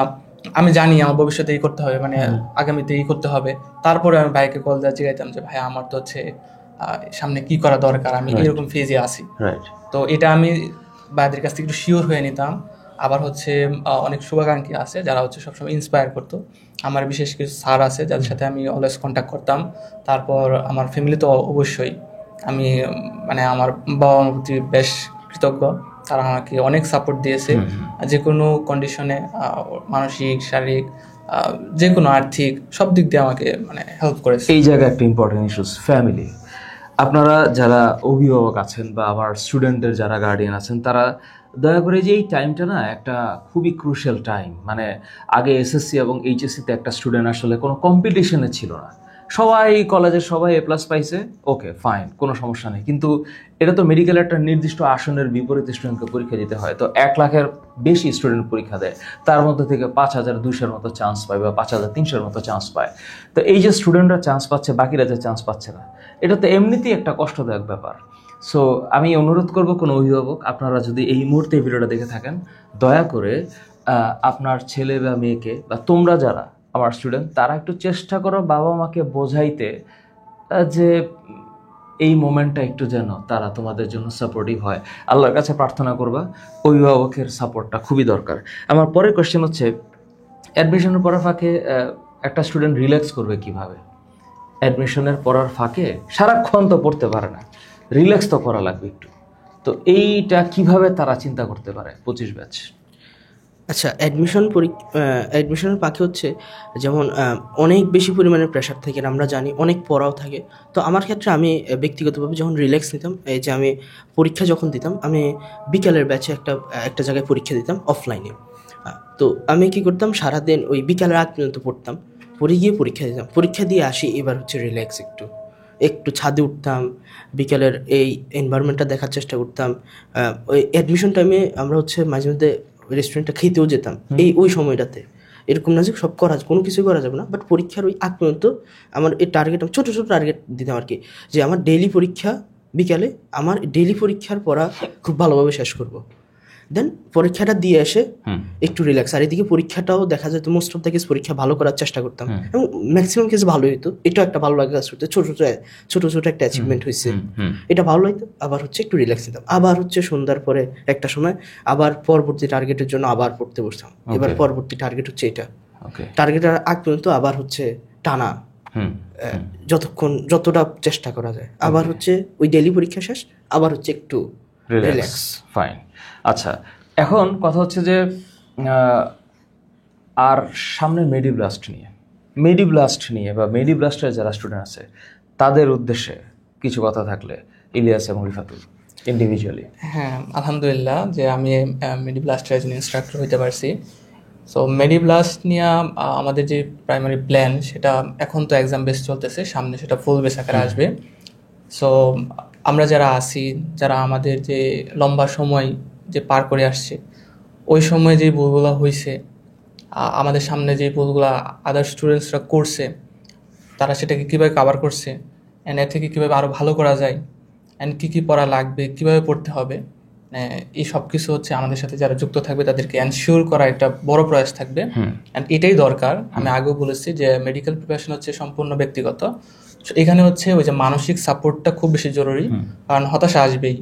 আমি জানি আমার ভবিষ্যতে এই করতে হবে, মানে আগামীতে এই করতে হবে, তারপরে আমি ভাইকে কল দিয়ে জিজ্ঞাইতাম যে ভাই আমার তো হচ্ছে সামনে কি করা দরকার, আমি এরকম ফেজে আছি। তো এটা আমি ভাইদের কাছ থেকে একটু শিওর হয়ে নিতাম। আবার হচ্ছে অনেক শুভাকাঙ্ক্ষী আছে যারা হচ্ছে সবসময় ইন্সপায়ার করতো। আমার বিশেষ কিছু স্যার আছে যাদের সাথে আমি অলওয়েজ কন্ট্যাক্ট করতাম। তারপর আমার ফ্যামিলি তো অবশ্যই, আমি মানে আমার বাবা মার প্রতি বেশ কৃতজ্ঞ, তারা আমাকে অনেক সাপোর্ট দিয়েছে যে কোনো কন্ডিশনে, মানসিক, শারীরিক, যে কোনো আর্থিক সব দিক দিয়ে আমাকে মানে হেল্প করেছে। এই জায়গায় একটা ইম্পর্টেন্ট ইস্যুস ফ্যামিলি। আপনারা যারা অভিভাবক আছেন বা আমার স্টুডেন্টদের যারা গার্ডিয়ান আছেন, তারা দয়া করে যে এই টাইমটা না একটা খুবই ক্রুশিয়াল টাইম। মানে আগে এসএসসি এবং এইচএসসিতে একটা স্টুডেন্ট আসলে কোনো কম্পিটিশনে ছিল না, সবাই কলেজের সবাই এ প্লাস পাইছে, ওকে ফাইন, কোনো সমস্যা নেই। কিন্তু এটা তো মেডিকেল একটা নির্দিষ্ট আসনের বিপরীত স্টুডেন্টকে পরীক্ষা দিতে হয়, তো 1 লাখের বেশি স্টুডেন্ট পরীক্ষা দেয়, তার মধ্যে থেকে 5200-র মতো চান্স পায় বা 5300-র মতো চান্স পায়। তো এই যে স্টুডেন্টরা চান্স পাচ্ছে, বাকিরা যে চান্স পাচ্ছে না, এটা তো এমনিতেই একটা কষ্টদায়ক ব্যাপার। সো আমি অনুরোধ করব কোনো অভিভাবক, আপনারা যদি এই মুহূর্তে এই ভিডিওটা দেখে থাকেন, দয়া করে আপনার ছেলে বা মেয়েকে, বা তোমরা যারা আমার স্টুডেন্ট, তারা একটু চেষ্টা করো বাবা মাকে বোঝাইতে যে এই মোমেন্টটা একটু যেন তারা তোমাদের জন্য সাপোর্টিভ হয়। আল্লাহর কাছে প্রার্থনা করবা, অভিভাবকের সাপোর্টটা খুবই দরকার। আমার পরের কোয়েশ্চেন হচ্ছে, অ্যাডমিশনের পড়ার ফাঁকে একটা স্টুডেন্ট রিল্যাক্স করবে কিভাবে? অ্যাডমিশনের পড়ার ফাঁকে সারাক্ষণ তো পড়তে পারে না, রিল্যাক্স তো করা লাগবে একটু। তো এইটা কিভাবে তারা চিন্তা করতে পারে 25 ব্যাচ? আচ্ছা, অ্যাডমিশনের পাখি হচ্ছে যেমন অনেক বেশি পরিমাণে প্রেশার থাকে, আমরা জানি অনেক পড়াও থাকে। তো আমার ক্ষেত্রে আমি ব্যক্তিগতভাবে যখন রিল্যাক্স নিতাম, এই যে আমি পরীক্ষা যখন দিতাম, আমি বিকালের ব্যাচে একটা জায়গায় পরীক্ষা দিতাম অফলাইনে। তো আমি কি করতাম, সারাদিন ওই বিকালের আগ পর্যন্ত পড়তাম, পড়ে গিয়ে পরীক্ষা দিতাম, পরীক্ষা দিয়ে আসি, এবার হচ্ছে রিল্যাক্স, একটু ছাদে উঠতাম, বিকালের এই এনভায়রনমেন্টটা দেখার চেষ্টা করতাম। ওই অ্যাডমিশন টাইমে আমরা হচ্ছে মাঝে মধ্যে রেস্টুরেন্টে খেতেও যেতাম ওই সময়টাতে। এরকম না যে সব কোনো কিছুই করা যাবে না, বাট পরীক্ষার ওই আগ পর্যন্ত আমার এই টার্গেট, ছোটো ছোটো টার্গেট দিতাম আর কি, যে আমার ডেইলি পরীক্ষা বিকালে, আমার ডেইলি পরীক্ষার পড়া খুব ভালোভাবে শেষ করব। দেন পরীক্ষাটা দিয়ে এসে একটু রিল্যাক্স। আর এদিকে পরীক্ষাটাও দেখা যেত মোস্ট অফ দ্য কেস পরীক্ষা ভালো করার চেষ্টা করতাম, এবং ম্যাক্সিমাম কেস ভালোই হতো। এটাও একটা ভালো লাগে কাজ করতে, ছোট ছোট একটা অ্যাচিভমেন্ট হয়েছে, এটা ভালো লাগতো। আবার হচ্ছে একটু রিল্যাক্স নিতাম, আবার হচ্ছে সন্ধ্যার পরে একটা সময় আবার পরবর্তী টার্গেটের জন্য আবার পড়তে বসতাম। এবার পরবর্তী টার্গেট হচ্ছে এটা, টার্গেটের আগ পর্যন্ত আবার হচ্ছে টানা যতটা চেষ্টা করা যায়। আবার হচ্ছে ওই ডেইলি পরীক্ষা শেষ, আবার হচ্ছে একটু রিল্যাক্স। ফাইন। আচ্ছা, এখন কথা হচ্ছে যে আর সামনে মেডিব্লাস্ট নিয়ে বা মেডিব্লাস্টের যারা স্টুডেন্ট আছে তাদের উদ্দেশ্যে কিছু কথা থাকলে ইলিয়াস এবং রিফাতুল ইন্ডিভিজুয়ালি। হ্যাঁ, আলহামদুলিল্লাহ যে আমি মেডিব্লাস্টের একজন ইনস্ট্রাক্টর হইতে পারছি। সো মেডিব্লাস্ট নিয়ে আমাদের যে প্রাইমারি প্ল্যান, সেটা এখন তো এক্সাম বেস চলতেছে, সামনে সেটা ফুল বেস আকারে আসবে। সো আমরা যারা আছি, যারা আমাদের যে লম্বা সময় যে পার করে আসছে, ওই সময় যে ভুলগুলো হয়েছে, আমাদের সামনে যে ভুলগুলো আদার স্টুডেন্টসরা করছে, তারা সেটাকে কীভাবে কাভার করছে, অ্যান্ড এর থেকে কীভাবে আরও ভালো করা যায়, অ্যান্ড কী কী পড়া লাগবে, কীভাবে পড়তে হবে, এই সব কিছু হচ্ছে আমাদের সাথে যারা যুক্ত থাকবে তাদেরকে এনশিওর করা একটা বড় প্রয়াস থাকবে। অ্যান্ড এটাই দরকার। আমি আগেও বলেছি যে মেডিকেল প্রিপারেশন হচ্ছে সম্পূর্ণ ব্যক্তিগত। এখানে হচ্ছে ওই যে মানসিক সাপোর্টটা খুব বেশি জরুরি, কারণ হতাশা আসবেই।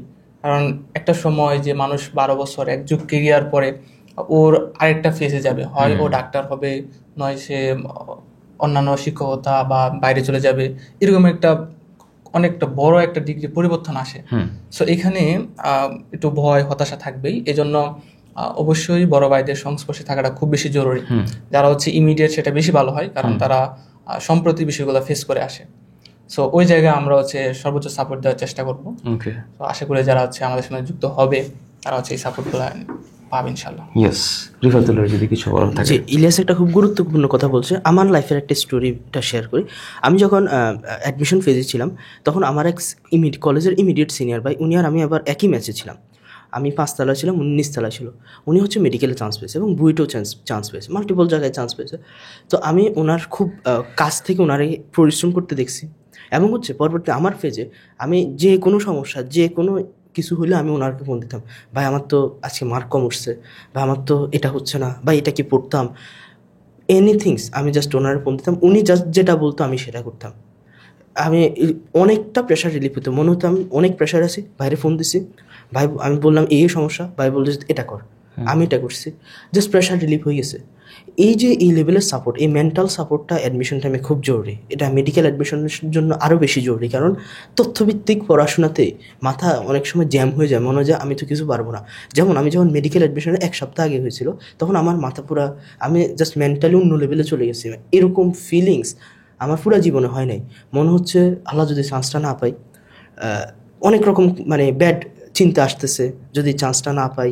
কারণ একটা সময় যে মানুষ 12 বছর এক যুগ কেরিয়ার পরে ওর আরেকটা ফেজে যাবে, হয় ও ডাক্তার হবে, নয় সে অন্যান্য শিক্ষকতা বা বাইরে চলে যাবে, এরকম একটা অনেকটা বড় একটা ডিগ্রি পরিবর্তন আসে। সো এখানে একটু ভয় হতাশা থাকবেই। এজন্য অবশ্যই বড় ভাইদের সংস্পর্শে থাকাটা খুব বেশি জরুরি। যারা হচ্ছে ইমিডিয়েট সেটা বেশি ভালো হয়, কারণ তারা সম্প্রতি বিষয়গুলো ফেস করে আসে। সো ওই জায়গায় আমরা হচ্ছে সর্বোচ্চ সাপোর্ট দেওয়ার চেষ্টা করবো। ওকে, তো আশা করি যারা হচ্ছে আমাদের সঙ্গে যুক্ত হবে তারা হচ্ছে এই সাপোর্টগুলো পাবে ইনশাল্লাহ। ইয়েস, রিফাতুল্লাহ যদি কিছু বলার থাকে। যে ইলিয়াস একটা খুব গুরুত্বপূর্ণ কথা বলছে, আমার লাইফের একটা স্টোরিটা শেয়ার করি। আমি যখন অ্যাডমিশন ফেজে ছিলাম তখন আমার এক কলেজের ইমিডিয়েট সিনিয়র ভাই, উনি আর আমি আবার একই ম্যাচে ছিলাম। আমি 5 তলায় ছিলাম, উনি 19 তলায় ছিল। উনি হচ্ছে মেডিকেলে চান্স পেয়েছে এবং বুয়েটেও চান্স পেয়েছে, মাল্টিপল জায়গায় চান্স পেয়েছে। তো আমি ওনার খুব কাছ থেকে ওনারে পরিশ্রম করতে দেখছি এবং হচ্ছে পরবর্তী আমার ফেজে আমি যে কোনো সমস্যা, যে কোনো কিছু হলে আমি ওনাকে ফোন দিতাম, ভাই আমার তো আজকে মার্ক কম উঠছে, বা আমার তো এটা হচ্ছে না, বা এটা কি পড়তাম, এনিথিংস আমি জাস্ট ওনার ফোন দিতাম। উনি জাস্ট যেটা বলতো আমি সেটা করতাম। আমি অনেকটা প্রেশার রিলিফ হতো, মনে হতো আমি অনেক প্রেশার আছি, বাইরে ফোন দিছি, ভাই আমি বললাম এই সমস্যা, ভাই বলছে এটা কর, আমি এটা করছি, জাস্ট প্রেশার রিলিফ হয়ে গেছে। এই যে এই লেভেলের সাপোর্ট, এই মেন্টাল সাপোর্টটা অ্যাডমিশন টাইমে খুব জরুরি। এটা মেডিকেল অ্যাডমিশনের জন্য আরও বেশি জরুরি, কারণ তথ্যভিত্তিক পড়াশোনাতে মাথা অনেক সময় জ্যাম হয়ে যায়, মনে হয় যে আমি তো কিছু পারবো না। যেমন আমি যখন মেডিকেল অ্যাডমিশনের 1 সপ্তাহ আগে হয়েছিল, তখন আমার মাথা পুরা, আমি জাস্ট মেন্টালি অন্য লেভেলে চলে গেছি। এরকম ফিলিংস আমার পুরো জীবনে হয় নাই। মনে হচ্ছে আল্লাহ যদি চান্সটা না পাই, অনেক রকম মানে ব্যাড চিন্তা আসতেছে, যদি চান্সটা না পাই।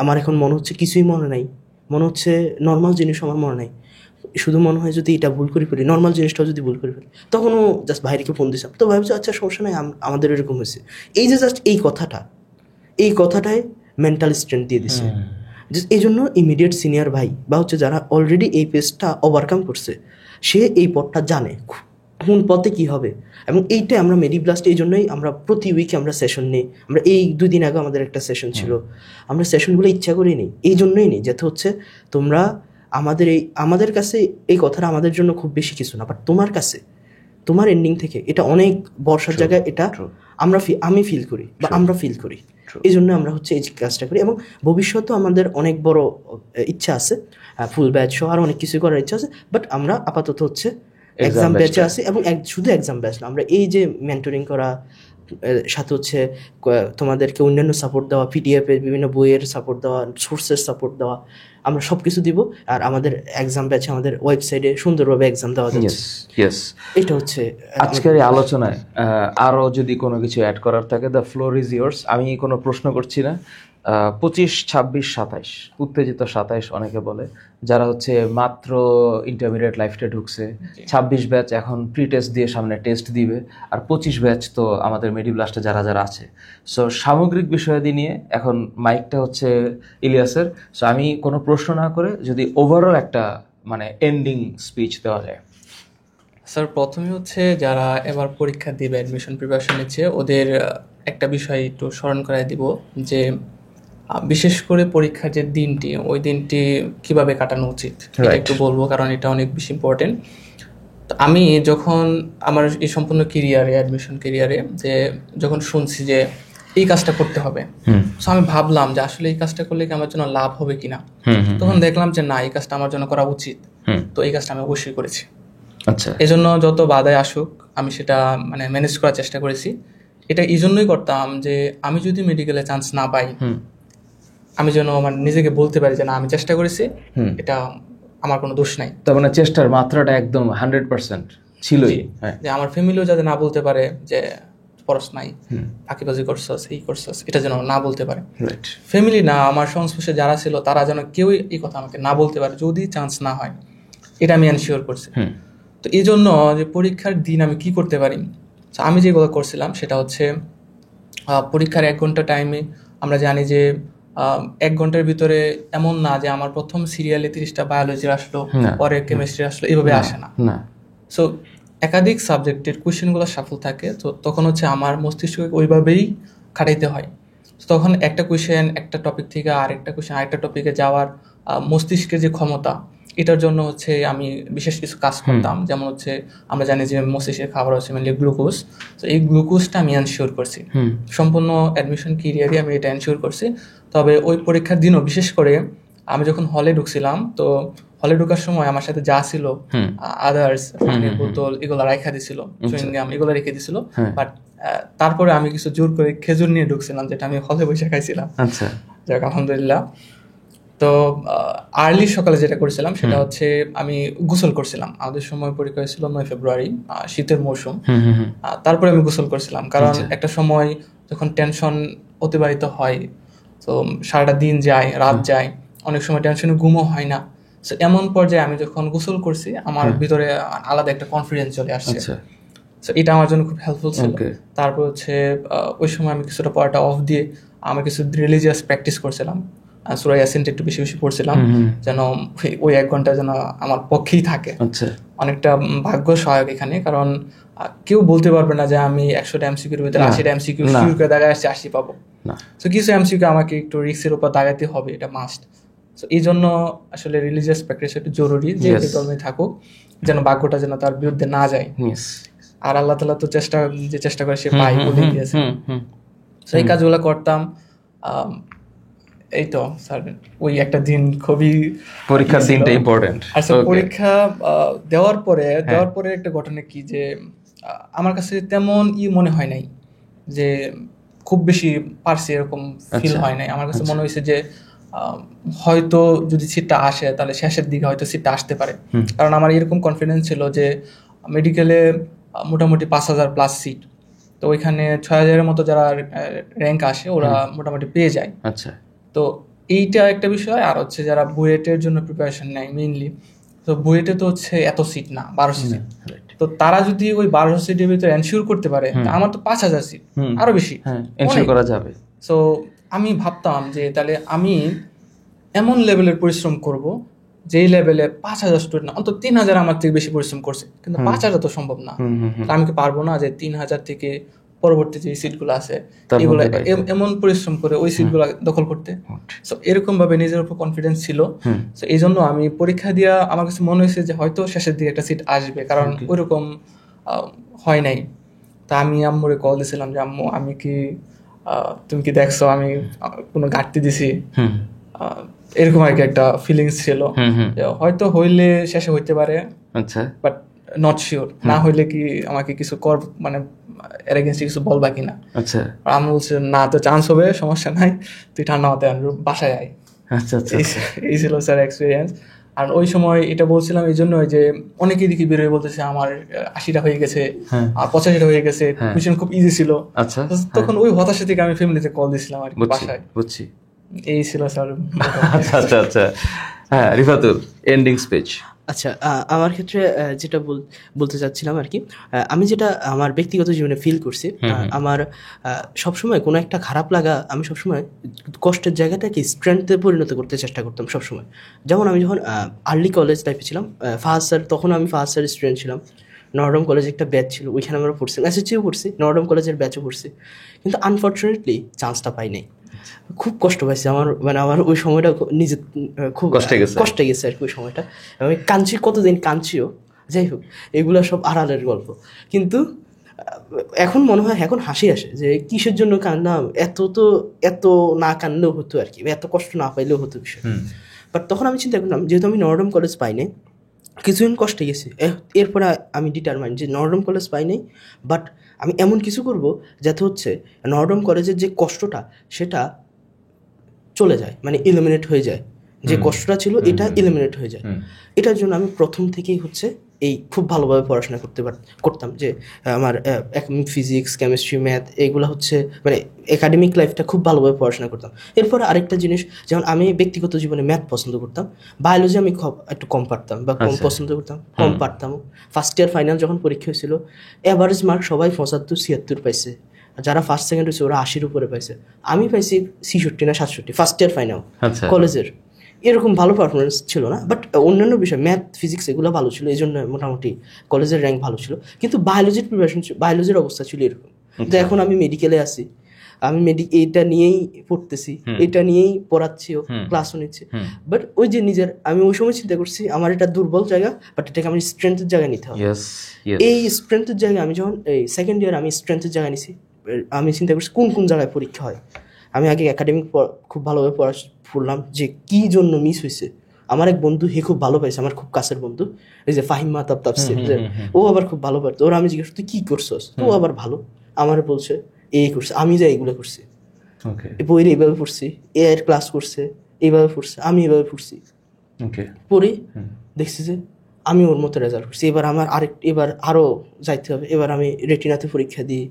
আমার এখন মনে হচ্ছে কিছুই মনে নাই, মনে হচ্ছে নর্মাল জিনিস আমার মনে নাই, শুধু মনে হয় যদি এটা ভুল করে ফেলি, নর্মাল জিনিসটাও যদি ভুল করে ফেলি। তখনও জাস্ট ভাইকে ফোন দিয়েছিলাম, তো ভাবছি আচ্ছা সমস্যা নাই, আমাদের এরকম হয়েছে। এই যে জাস্ট এই কথাটাই মেন্টাল স্ট্রেংথ দিয়ে দিছে। জাস্ট এই জন্য ইমিডিয়েট সিনিয়র ভাই বা হচ্ছে যারা অলরেডি এই পেজটা ওভারকাম করছে, সে এই পথটা জানে কোন পথে কী হবে। এবং এইটাই আমরা মেডিব্লাস্ট, এই জন্যই আমরা প্রতি উইকে আমরা সেশন নিই। আমরা এই 2 দিন আগে আমাদের একটা সেশন ছিল, আমরা সেশনগুলো ইচ্ছা করেই নিই, এই জন্যই নিই যাতে হচ্ছে তোমরা আমাদের কাছে এই কথাটা আমাদের জন্য খুব বেশি কিছু না, বাট তোমার কাছে তোমার এন্ডিং থেকে এটা অনেক বর্ষার জায়গায় এটা আমি ফিল করি বা আমরা ফিল করি। এই জন্য আমরা হচ্ছে এই কাজটা করি। এবং ভবিষ্যতেও আমাদের অনেক বড় ইচ্ছা আছে, ফুল ব্যাচ সহ আর অনেক কিছু করার ইচ্ছা আছে। বাট আমরা আপাতত হচ্ছে এক্সাম ব্যাচে আছি, এবং শুধু এক্সাম ব্যাচ না, আমরা এই যে মেন্টরিং করা, সাথে হচ্ছে তোমাদেরকে অন্যান্য সাপোর্ট দেওয়া, পিডিএফ এর বিভিন্ন বইয়ের সাপোর্ট দেওয়া, সোর্সের সাপোর্ট দেওয়া, আমরা সব কিছু দিব। আর আমাদের এক্সাম ব্যাচে আমাদের ওয়েবসাইটে সুন্দরভাবে এক্সাম দেওয়া যাচ্ছে। এটা হচ্ছে আজকের এই আলোচনায় আরও যদি কোনো কিছু অ্যাড করার থাকে, দ্য ফ্লোর ইজ ইয়োর্স। আমি কোনো প্রশ্ন করছি না। 25, 26, 27 উত্তেজিত 27 অনেকে বলে, যারা হচ্ছে মাত্র ইন্টারমিডিয়েট লাইফটা ঢুকছে। 26 ব্যাচ এখন প্রি টেস্ট দিয়ে সামনে টেস্ট দিবে, আর 25 ব্যাচ তো আমাদের মেডিব্লাস্টে যারা যারা আছে। সো সামগ্রিক বিষয়াদি নিয়ে এখন মাইকটা হচ্ছে ইলিয়াসের। সো আমি কোনো প্রশ্ন না করে যদি ওভারঅল একটা মানে এন্ডিং স্পিচ দেওয়া যায়। স্যার, প্রথমে হচ্ছে যারা এবার পরীক্ষা দিবে, অ্যাডমিশন প্রিপারেশন নিচ্ছে, ওদের একটা বিষয় একটু স্মরণ করাই দিব যে বিশেষ করে পরীক্ষার যে দিনটি, ওই দিনটি কিভাবে কাটানো উচিত একটু বলবো, কারণ এটা অনেক বেশি ইম্পর্টেন্ট। তো আমি যখন আমার এই সম্পূর্ণ কেরিয়ারে, অ্যাডমিশন কেরিয়ারে, যে যখন শুনছি যে এই কাজটা করতে হবে, তো আমি ভাবলাম যে আসলে এই কাজটা করলে কি আমার জন্য লাভ হবে কিনা। তখন দেখলাম যে না, এই কাজটা আমার জন্য করা উচিত। তো এই কাজটা আমি অবশ্যই করেছি। আচ্ছা, এই জন্য যত বাধায় আসুক আমি সেটা মানে ম্যানেজ করার চেষ্টা করেছি। এটা এই জন্যই করতাম যে আমি যদি মেডিকেলে চান্স না পাই, আমি যেন আমার নিজেকে বলতে পারি যে না, আমি চেষ্টা করেছি, এটা আমার কোনো দোষ নাই। তার মানে চেষ্টার মাত্রাটা একদম 100% ছিলই। যে আমার ফ্যামিলিও যাতে না বলতে পারে যে পড়াশ নাই, ফাঁকিবাজি করছস, এই করছস, এটা যেন না বলতে পারে। ফ্যামিলি না, আমার সংস্পর্শে যারা ছিল তারা যেন কেউই এই কথা আমাকে না বলতে পারে যদি চান্স না হয়, এটা আমি এনশিওর করছি। তো এই জন্য যে পরীক্ষার দিন আমি কি করতে পারি, আমি যেগুলো করছিলাম সেটা হচ্ছে পরীক্ষার 1 ঘন্টা টাইমে আমরা জানি যে 1 ঘন্টার ভিতরে এমন না যে আমার প্রথম সিরিয়ালে 30টা বায়োলজি আসলো, পরে কেমিস্ট্রি আসলো, এইভাবে আসে না। সো একাধিক সাবজেক্টের কোয়েশ্চেনগুলো সাফল থাকে, তো তখন হচ্ছে আমার মস্তিষ্ককে ওইভাবেই খাটাইতে হয়। তখন একটা কোয়েশ্চেন একটা টপিক থেকে আরেকটা কোয়েশ্চেন আরেকটা টপিকে যাওয়ার মস্তিষ্কের যে ক্ষমতা, এটার জন্য হচ্ছে আমি বিশেষ কিছু কাজ করতাম। যেমন হচ্ছে আমরা জানি যে মস্তিষ্কের খাবার হচ্ছে মেনলি গ্লুকোজ, তো এই গ্লুকোজটা আমি এনশিওর করছি সম্পূর্ণ অ্যাডমিশন ক্যারিয়ারে, আমি এটা এনশিওর করছি। তবে ওই পরীক্ষার দিনও বিশেষ করে আমি যখন হলে ঢুকছিলাম, তো হলে ঢুকার সময় আমার সাথে যা ছিল আদার্স, পানির বোতল এগুলো রাখা দিছিল, চুইংগাম এগুলো রেখে দিছিল, বাট তারপরে আমি কিছু জোর করে খেজুর নিয়ে ঢুকছিলাম, যেটা আমি হলে বসে খাইছিলাম। আচ্ছা, যাক আলহামদুলিল্লাহ। তো আর্লি সকালে যেটা করেছিলাম সেটা হচ্ছে আমি গোসল করছিলাম। আমাদের সময় পরীক্ষা হয়েছিল 9 ফেব্রুয়ারি, শীতের মৌসুম। তারপরে আমি গোসল করছিলাম, কারণ একটা সময় যখন টেনশন অতিবাহিত হয়, তো সারাটা দিন যায়, রাত যায়, অনেক সময় টেনশনে ঘুমও হয় না। তো এমন পর্যায়ে আমি যখন গোসল করছি, আমার ভিতরে আলাদা একটা কনফিডেন্স চলে আসছে। তো এটা আমার জন্য খুব হেল্পফুল ছিল। তারপর হচ্ছে ওই সময় আমি কিছুটা পড়াটা অফ দিয়ে আমার কিছু রিলিজিয়াস প্র্যাকটিস করছিলাম, সূরা ইয়াসিনটা একটু বেশি বেশি পড়ছিলাম, যেন ওই 1 ঘন্টা যেন আমার পক্ষেই থাকে। অনেকটা ভাগ্য সহায়ক এখানে, কারণ কেউ বলতে পারবে না যে আমি 100টা এমসিকিউর ভিতরে 80টা এমসিকিউ শিওর করে দাগায় আসছি 80 পাবো। তো কিছু এমসিকিউ আমাকে একটু রিস্কের উপর দাগাতে হবে, এটা মাস্ট। তো এই জন্য আসলে রিলিজিয়াস প্র্যাকটিস একটু জরুরি, যে ধর্মে থাকুক, যেন ভাগ্যটা যেন তার বিরুদ্ধে না যায়। আর আল্লাহ তাআলা তো চেষ্টা করে সে পায় বলে দিয়েছে। তো এই কাজগুলো করতাম। এই তো স্যার, ওই একটা দিন খুবই পরীক্ষার দিনটা ইম্পর্টেন্ট। আচ্ছা, পরীক্ষা দেওয়ার পরে একটা ঘটনা কি, যে আমার কাছে তেমন মনে হয় নাই যে খুব বেশি পারছি, এরকম ফিল হয় নাই। আমার কাছে মনে হয়েছে যে হয়তো যদি সিটটা আসে তাহলে শেষের দিকে হয়তো সিটটা আসতে পারে, কারণ আমার এরকম কনফিডেন্স ছিল যে মেডিকেলে মোটামুটি 5000+ সিট, তো ওইখানে 6000-এর মতো যারা র্যাঙ্ক আসে ওরা মোটামুটি পেয়ে যায়। তো এইটা একটা বিষয়। আর হচ্ছে যারা বুয়েটের জন্য প্রিপারেশন নেয় মেইনলি, তো বুয়েটে তো হচ্ছে এত সিট না, 1200 সিট। তো তারা যদি ওই 1200 সিটের ভিতরে এনশিওর করতে পারে, আমার তো 5000 সিট, আরো বেশি এনশিওর করা যাবে। সো আমি ভাবতাম যে তাহলে আমি এমন লেভেলের পরিশ্রম করব যেই লেভেলে 5000 স্টুডেন্ট না, অন্তত 3000 আমার থেকে বেশি পরিশ্রম করছে, কিন্তু 5000 তো সম্ভব না। আমি কি পারবো না যে 3000 থেকে পরবর্তী যে সিটগুলো আছে এগুলো এমন পরিশ্রম করে ওই সিটগুলো দখল করতে? সো এরকম ভাবে নিজের উপর কনফিডেন্স ছিল। সো এই জন্য আমি পরীক্ষা দিয়া আমার কাছে মনে হয়েছে যে হয়তো শেষের দিকে একটা সিট আসবে, কারণ ওইরকম হয় নাই। তা আমি আম্মুরে কল দিয়েছিলাম যে আম্মু, আমি কি তুমি কি দেখছো আমি কোনো ঘাটতি দিছি, এরকম আর কি একটা ফিলিংস ছিল। হয়তো হইলে শেষে হইতে পারে, বাট নট শিওর। না হইলে কি আমাকে কিছু মানে এর এগেইনস্টে কিছু বলবা কিনা। আমি বলছি না, তো চান্স হবে, সমস্যা নাই, তুই ঠান্ডা মাথায় বাসায় আয়। এই ছিল স্যার এক্সপিরিয়েন্স। আর ওই সময় এটা বলছিলাম এই জন্য যে অনেকেই দেখি বেরোয় বলতেছে আমার 80টা হয়ে গেছে, 85টা হয়ে গেছে, কোয়েশ্চেন খুব ইজি ছিল। তখন ওই হতাশা থেকে আমি ফ্যামিলিতে কল দিয়েছিলাম আর কি বাসায়। এই ছিল স্যার। আচ্ছা, হ্যাঁ রিফাতুল, এন্ডিং স্পিচ। আচ্ছা, আমার ক্ষেত্রে যেটা বলতে চাচ্ছিলাম আর কি, আমি যেটা আমার ব্যক্তিগত জীবনে ফিল করছি, আমার সবসময় কোনো একটা খারাপ লাগা আমি সবসময় কষ্টের জায়গাটাকে স্ট্রেংথে পরিণত করতে চেষ্টা করতাম সবসময়। যেমন আমি যখন আর্লি কলেজ টাইপে ছিলাম, ফার্স্ট স্যার, তখন আমি ফার্স্ট স্যার স্টুডেন্ট ছিলাম। নরডম কলেজে একটা ব্যাচ ছিল, ওইখানে আমরা পড়ছি, এসএসসিও পড়ছি, নরডম কলেজের ব্যাচও পড়ছি, কিন্তু আনফর্চুনেটলি চান্সটা পাই নাই। খুব কষ্ট পাইছি, আমার ওই সময়টা নিজে খুব কষ্টে গেছে আর কি ওই সময়টা। আমি কাঁদছি, কতদিন কাঁদছিও। যাই হোক, এগুলো সব আড়ালের গল্প। কিন্তু এখন মনে হয়, এখন হাসি আসে যে কিসের জন্য কাঁদলাম, এত না কাঁদলেও হতো আর কি, এত কষ্ট না পাইলেও হতো বিষয়। বাট তখন আমি চিন্তা করলাম, যেহেতু আমি নরডম কলেজ পাই নাই, কিছুদিন কষ্টে গেছি, এরপরে আমি ডিটারমাইন্ড যে নরডম কলেজ পাই নাই, বাট আমি এমন কিছু করব যাতে হচ্ছে নরডম কলেজের যে কষ্টটা সেটা চলে যায়, মানে এলিমিনেট হয়ে যায়, যে কষ্টটা ছিল এটা এলিমিনেট হয়ে যায়। এটার জন্য আমি প্রথম থেকেই হচ্ছে এই খুব ভালোভাবে পড়াশোনা করতাম, যে আমার ফিজিক্স, কেমিস্ট্রি, ম্যাথ এগুলো হচ্ছে মানে একাডেমিক লাইফটা খুব ভালোভাবে পড়াশোনা করতাম। এরপরে আরেকটা জিনিস, যেমন আমি ব্যক্তিগত জীবনে ম্যাথ পছন্দ করতাম, বায়োলজি আমি একটু কম পারতাম বা কম পছন্দ করতাম, কম পারতাম। ফার্স্ট ইয়ার ফাইনাল যখন পরীক্ষা হয়েছিল, অ্যাভারেজ মার্ক সবাই 75-76 পাইছে, যারা ফার্স্ট সেকেন্ড হয়েছে ওরা 80-র উপরে পাইছে, আমি পাইছি 66 না 67 ফার্স্ট ইয়ার ফাইনাল কলেজের। এরকম ভালো পারফরমেন্স ছিল না, বাট অন্যান্য বিষয় ম্যাথ, ফিজিক্স এগুলো ভালো ছিল, এই জন্য মোটামুটি কলেজের র্যাঙ্ক ভালো ছিল। কিন্তু বায়োলজির প্রিপারেশন, বায়োলজির অবস্থা ছিল এরকম। তো এখন আমি মেডিকেলে আছি, আমি এইটা নিয়েই পড়তেছি, এটা নিয়েই পড়াচ্ছিও, ক্লাসও নিচ্ছি। বাট ওই যে আমি ওই সময় চিন্তা করছি আমার এটা দুর্বল জায়গা, বাট এটাকে আমি স্ট্রেংথের জায়গায় নিতে হবে। এই স্ট্রেংথের জায়গায় আমি যখন এই সেকেন্ড ইয়ার আমি স্ট্রেংথের জায়গায় নিছি, আমি চিন্তা করছি কোন জায়গায় পরীক্ষা হয়। আমি আগে একাডেমিক খুব ভালোভাবে পড়লাম যে কী জন্য মিস হয়েছে। আমার এক বন্ধু, হে খুব ভালো পাইছে, আমার খুব কাছের বন্ধু, এই যে ফাহিম মাহতাব তাফসীর, ও আবার খুব ভালো পারতো। ওরা আমি জিজ্ঞেস তুই কী করছস, তো আবার ভালো আমার বলছে এই করছে, আমি যাই এগুলো করছি, বইয়ের এইভাবে পড়ছি, এর ক্লাস করছে, এইভাবে পড়ছে, আমি এইভাবে পড়ছি, ওকে। পড়ি দেখছি যে আমি ওর মতো রেজাল্ট করছি। এবার আমার এবার আরও যাইতে হবে। এবার আমি রেটিনাতে পরীক্ষা দিই,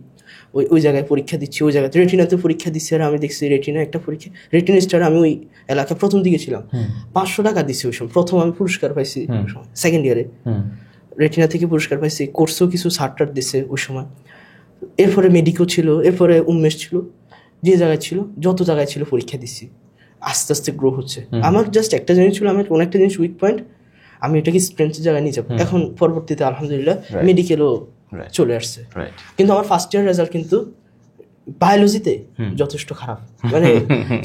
ওই জায়গায় পরীক্ষা দিচ্ছি, ওই জায়গাতে রেটিনাতে পরীক্ষা দিচ্ছি। আর আমি দেখছি রেটিনা একটা পরীক্ষা, রেটিনা স্টার আমি ওই এলাকায় প্রথম দিকে ছিলাম, 500 টাকা দিচ্ছি ওই সময়। প্রথম আমি পুরস্কার পাইছি সেকেন্ড ইয়ারে, রেটিনা থেকে পুরস্কার পাইছি। কোর্সেও কিছু সার্টার দিছে ওই সময়। এরপরে মেডিকো ছিল, এরপরে উন্মেষ ছিল, যে জায়গায় ছিল যত জায়গায় ছিল পরীক্ষা দিচ্ছি। আস্তে আস্তে গ্রো হচ্ছে। আমার জাস্ট একটা জিনিস ছিল, আমার কোনো একটা জিনিস উইক পয়েন্ট, আমি এটাকে স্ট্রেংথের জায়গায় নিয়ে যাবো। এখন পরবর্তীতে আলহামদুলিল্লাহ মেডিকেলও চলে আসছে। কিন্তু আমার ফার্স্ট ইয়ার রেজাল্ট কিন্তু বায়োলজিতে যথেষ্ট খারাপ, মানে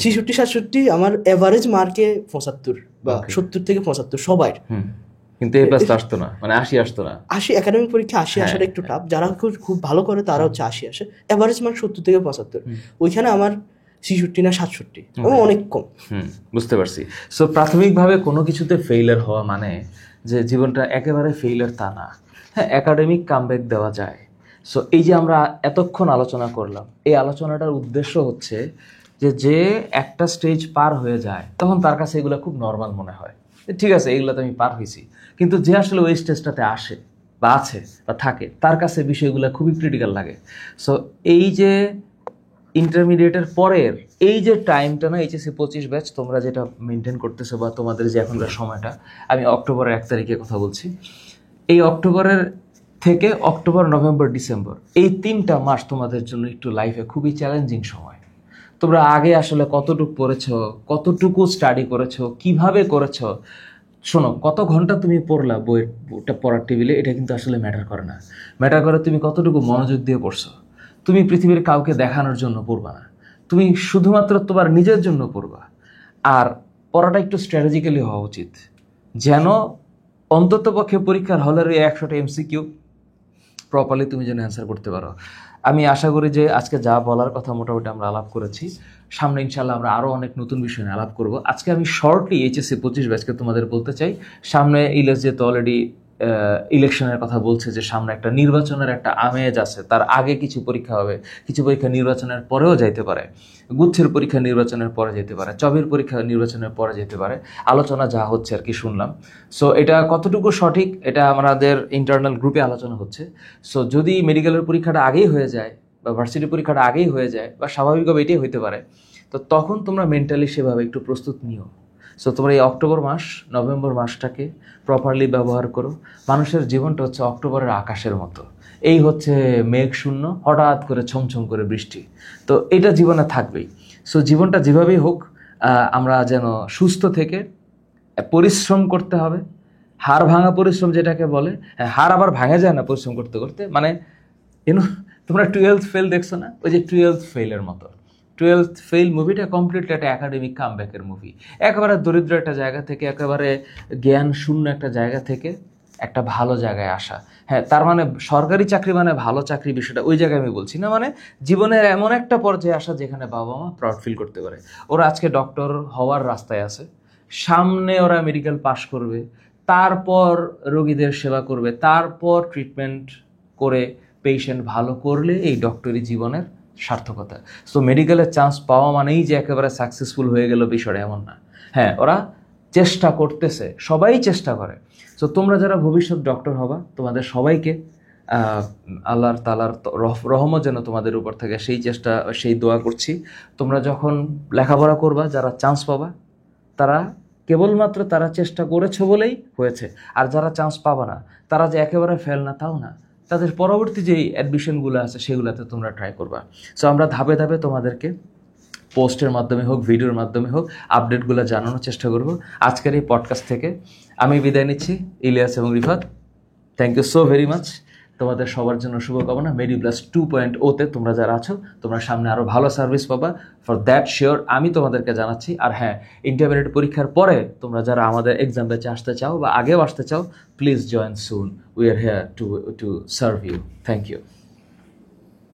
66-67, আমার এভারেজ মার্কে 75 বা 70 থেকে 75 সবাই। কিন্তু এই পাস আসতো না, মানে 80 আসতো না। 80 একাডেমিক পরীক্ষা 80 আসাটা একটু টাফ। যারা খুব ভালো করে তারা হচ্ছে 80 আসে, এভারেজ মার্ক 70 থেকে 75। ওইখানে আমার 66 না 67, অনেক কম। বুঝতে পারছি। সো প্রাথমিকভাবে কোনো কিছুতে ফেইলার হওয়া মানে যে জীবনটা একেবারে ফেইলার তা না। হ্যাঁ, একাডেমিক কামব্যাক দেওয়া যায়। সো এই যে আমরা এতক্ষণ আলোচনা করলাম, এই আলোচনাটার উদ্দেশ্য হচ্ছে যে একটা স্টেজ পার হয়ে যায় তখন তার কাছে এগুলো খুব নর্মাল মনে হয়, ঠিক আছে এগুলো তো আমি পার হয়েছি। কিন্তু যে আসলে ওই স্টেজটাতে আসে বা আছে বা থাকে, তার কাছে বিষয়গুলো খুবই ক্রিটিক্যাল লাগে। সো এই যে ইন্টারমিডিয়েটের পরের এই যে টাইমটা না, এইচএসসি 25 ব্যাচ তোমরা যেটা মেনটেন করতেছো বা তোমাদের যে এখনকার সময়টা, আমি অক্টোবরের 1 তারিখে কথা বলছি, এই অক্টোবরের থেকে অক্টোবর, নভেম্বর, ডিসেম্বর, এই 3টা মাস তোমাদের জন্য একটু লাইফে খুবই চ্যালেঞ্জিং সময়। তোমরা আগে আসলে কতটুকু পড়েছো, কতটুকু স্টাডি করেছো, কিভাবে করেছো, শোনো, কত ঘন্টা তুমি পড়লা বইটা পড়ার টেবিলে, এটা কিন্তু আসলে ম্যাটার করে না। ম্যাটার করে তুমি কতটুকু মনোযোগ দিয়ে পড়ছো। তুমি পৃথিবীর কাউকে দেখানোর জন্য পড়বা না, তুমি শুধুমাত্র তোমার নিজের জন্য পড়বা। আর পড়াটা একটু স্ট্র্যাটেজিক্যালি হওয়া উচিত, যেন অন্ততপক্ষে পরীক্ষার হলের এই 100টা এমসিকিউ প্রপারলি তুমি যেন অ্যান্সার করতে পারো। আমি আশা করি যে আজকে যা বলার কথা মোটামুটি আমরা আলাপ করেছি, সামনে ইনশাল্লাহ আমরা আরও অনেক নতুন বিষয় নিয়ে আলাপ করব। আজকে আমি শর্টলি এইচএসসি 25 ব্যাচকে তোমাদের বলতে চাই, সামনে ইলেস যেহেতু অলরেডি ইলেকশনের কথা বলছে, যে সামনে একটা নির্বাচনের একটা আমেজ আছে, তার আগে কিছু পরীক্ষা হবে, কিছু পরীক্ষা নির্বাচনের পরেও যাইতে পারে, গুচ্ছের পরীক্ষা নির্বাচনের পরে যেতে পারে, চবের পরীক্ষা নির্বাচনের পরে যেতে পারে, আলোচনা যা হচ্ছে আর কি শুনলাম। সো এটা কতটুকু সঠিক এটা আমাদের ইন্টারনাল গ্রুপে আলোচনা হচ্ছে। সো যদি মেডিকেলের পরীক্ষাটা আগেই হয়ে যায় বা ভার্সিটি পরীক্ষাটা আগেই হয়ে যায় বা স্বাভাবিকভাবে এটাই হইতে পারে, তো তখন তোমরা মেন্টালি সেভাবে একটু প্রস্তুত নিও। সো তোমরা এই অক্টোবর মাস, নভেম্বর মাসটাকে প্রপারলি ব্যবহার করো। মানুষের জীবনটা হচ্ছে অক্টোবরের আকাশের মতো, এই হচ্ছে মেঘ শূন্য, হঠাৎ করে ছমছম করে বৃষ্টি, তো এটা জীবনে থাকবেই। সো জীবনটা যেভাবেই হোক আমরা যেন সুস্থ থেকে পরিশ্রম করতে হবে, হাড় ভাঙা পরিশ্রম যেটাকে বলে। হাড় আবার ভাঙা যায় না পরিশ্রম করতে করতে, মানে তোমরা 12th ফেল দেখছো না, ওই যে 12th ফেলের মতো। 12th ফেল মুভিটা কমপ্লিটলি একটা একাডেমিক কামব্যাকের মুভি। একেবারে দরিদ্র একটা জায়গা থেকে, একেবারে জ্ঞান শূন্য একটা জায়গা থেকে একটা ভালো জায়গায় আসা। হ্যাঁ, তার মানে সরকারি চাকরি মানে ভালো চাকরি, বিষয়টা ওই জায়গায় আমি বলছি না, মানে জীবনের এমন একটা পর্যায়ে আসা যেখানে বাবা মা প্রাউড ফিল করতে পারে। ওরা আজকে ডক্টর হওয়ার রাস্তায় আছে, সামনে ওরা মেডিকেল পাস করবে, তারপর রোগীদের সেবা করবে, তারপর ট্রিটমেন্ট করে পেশেন্ট ভালো করলে এই ডক্টরি জীবনের সার্থকতা। সো মেডিকেলের চান্স পাওয়া মানেই যে একেবারে সাকসেসফুল হয়ে গেল বিষয়টা এমন না। হ্যাঁ, ওরা চেষ্টা করতেছে, সবাই চেষ্টা করে। সো তোমরা যারা ভবিষ্যৎ ডক্টর হবা, তোমাদের সবাইকে আল্লাহর তাআলার রহমত যেন তোমাদের উপর থাকে, সেই চেষ্টা, সেই দোয়া করছি। তোমরা যখন লেখাপড়া করবা, যারা চান্স পাবা, তারা কেবলমাত্র তারা চেষ্টা করেছে বলেই হয়েছে। আর যারা চান্স পাবা না, তারা যে একেবারে ফেল না তাও না, তাদের পরবর্তী যেই অ্যাডমিশনগুলো আছে সেগুলোতে তোমরা ট্রাই করবা। সো আমরা ধাপে ধাপে তোমাদেরকে পোস্টের মাধ্যমে হোক, ভিডিওর মাধ্যমে হোক, আপডেটগুলো জানানোর চেষ্টা করব। আজকের এই পডকাস্ট থেকে আমি বিদায় নিচ্ছি, ইলিয়াস এবং Rifat. Thank you so very much. তোমাদের সবার জন্য শুভকামনা। মেডিপ্লাস 2.0-তে তোমরা যারা আছো, তোমরা সামনে আরও ভালো সার্ভিস পাবা, ফর দ্যাট শিওর আমি তোমাদেরকে জানাচ্ছি। আর হ্যাঁ, ইন্টারমিডিয়েট পরীক্ষার পরে তোমরা যারা আমাদের এক্সাম ব্যাচে আসতে চাও বা আগেও আসতে চাও, please join soon. We are here to serve you. Thank you.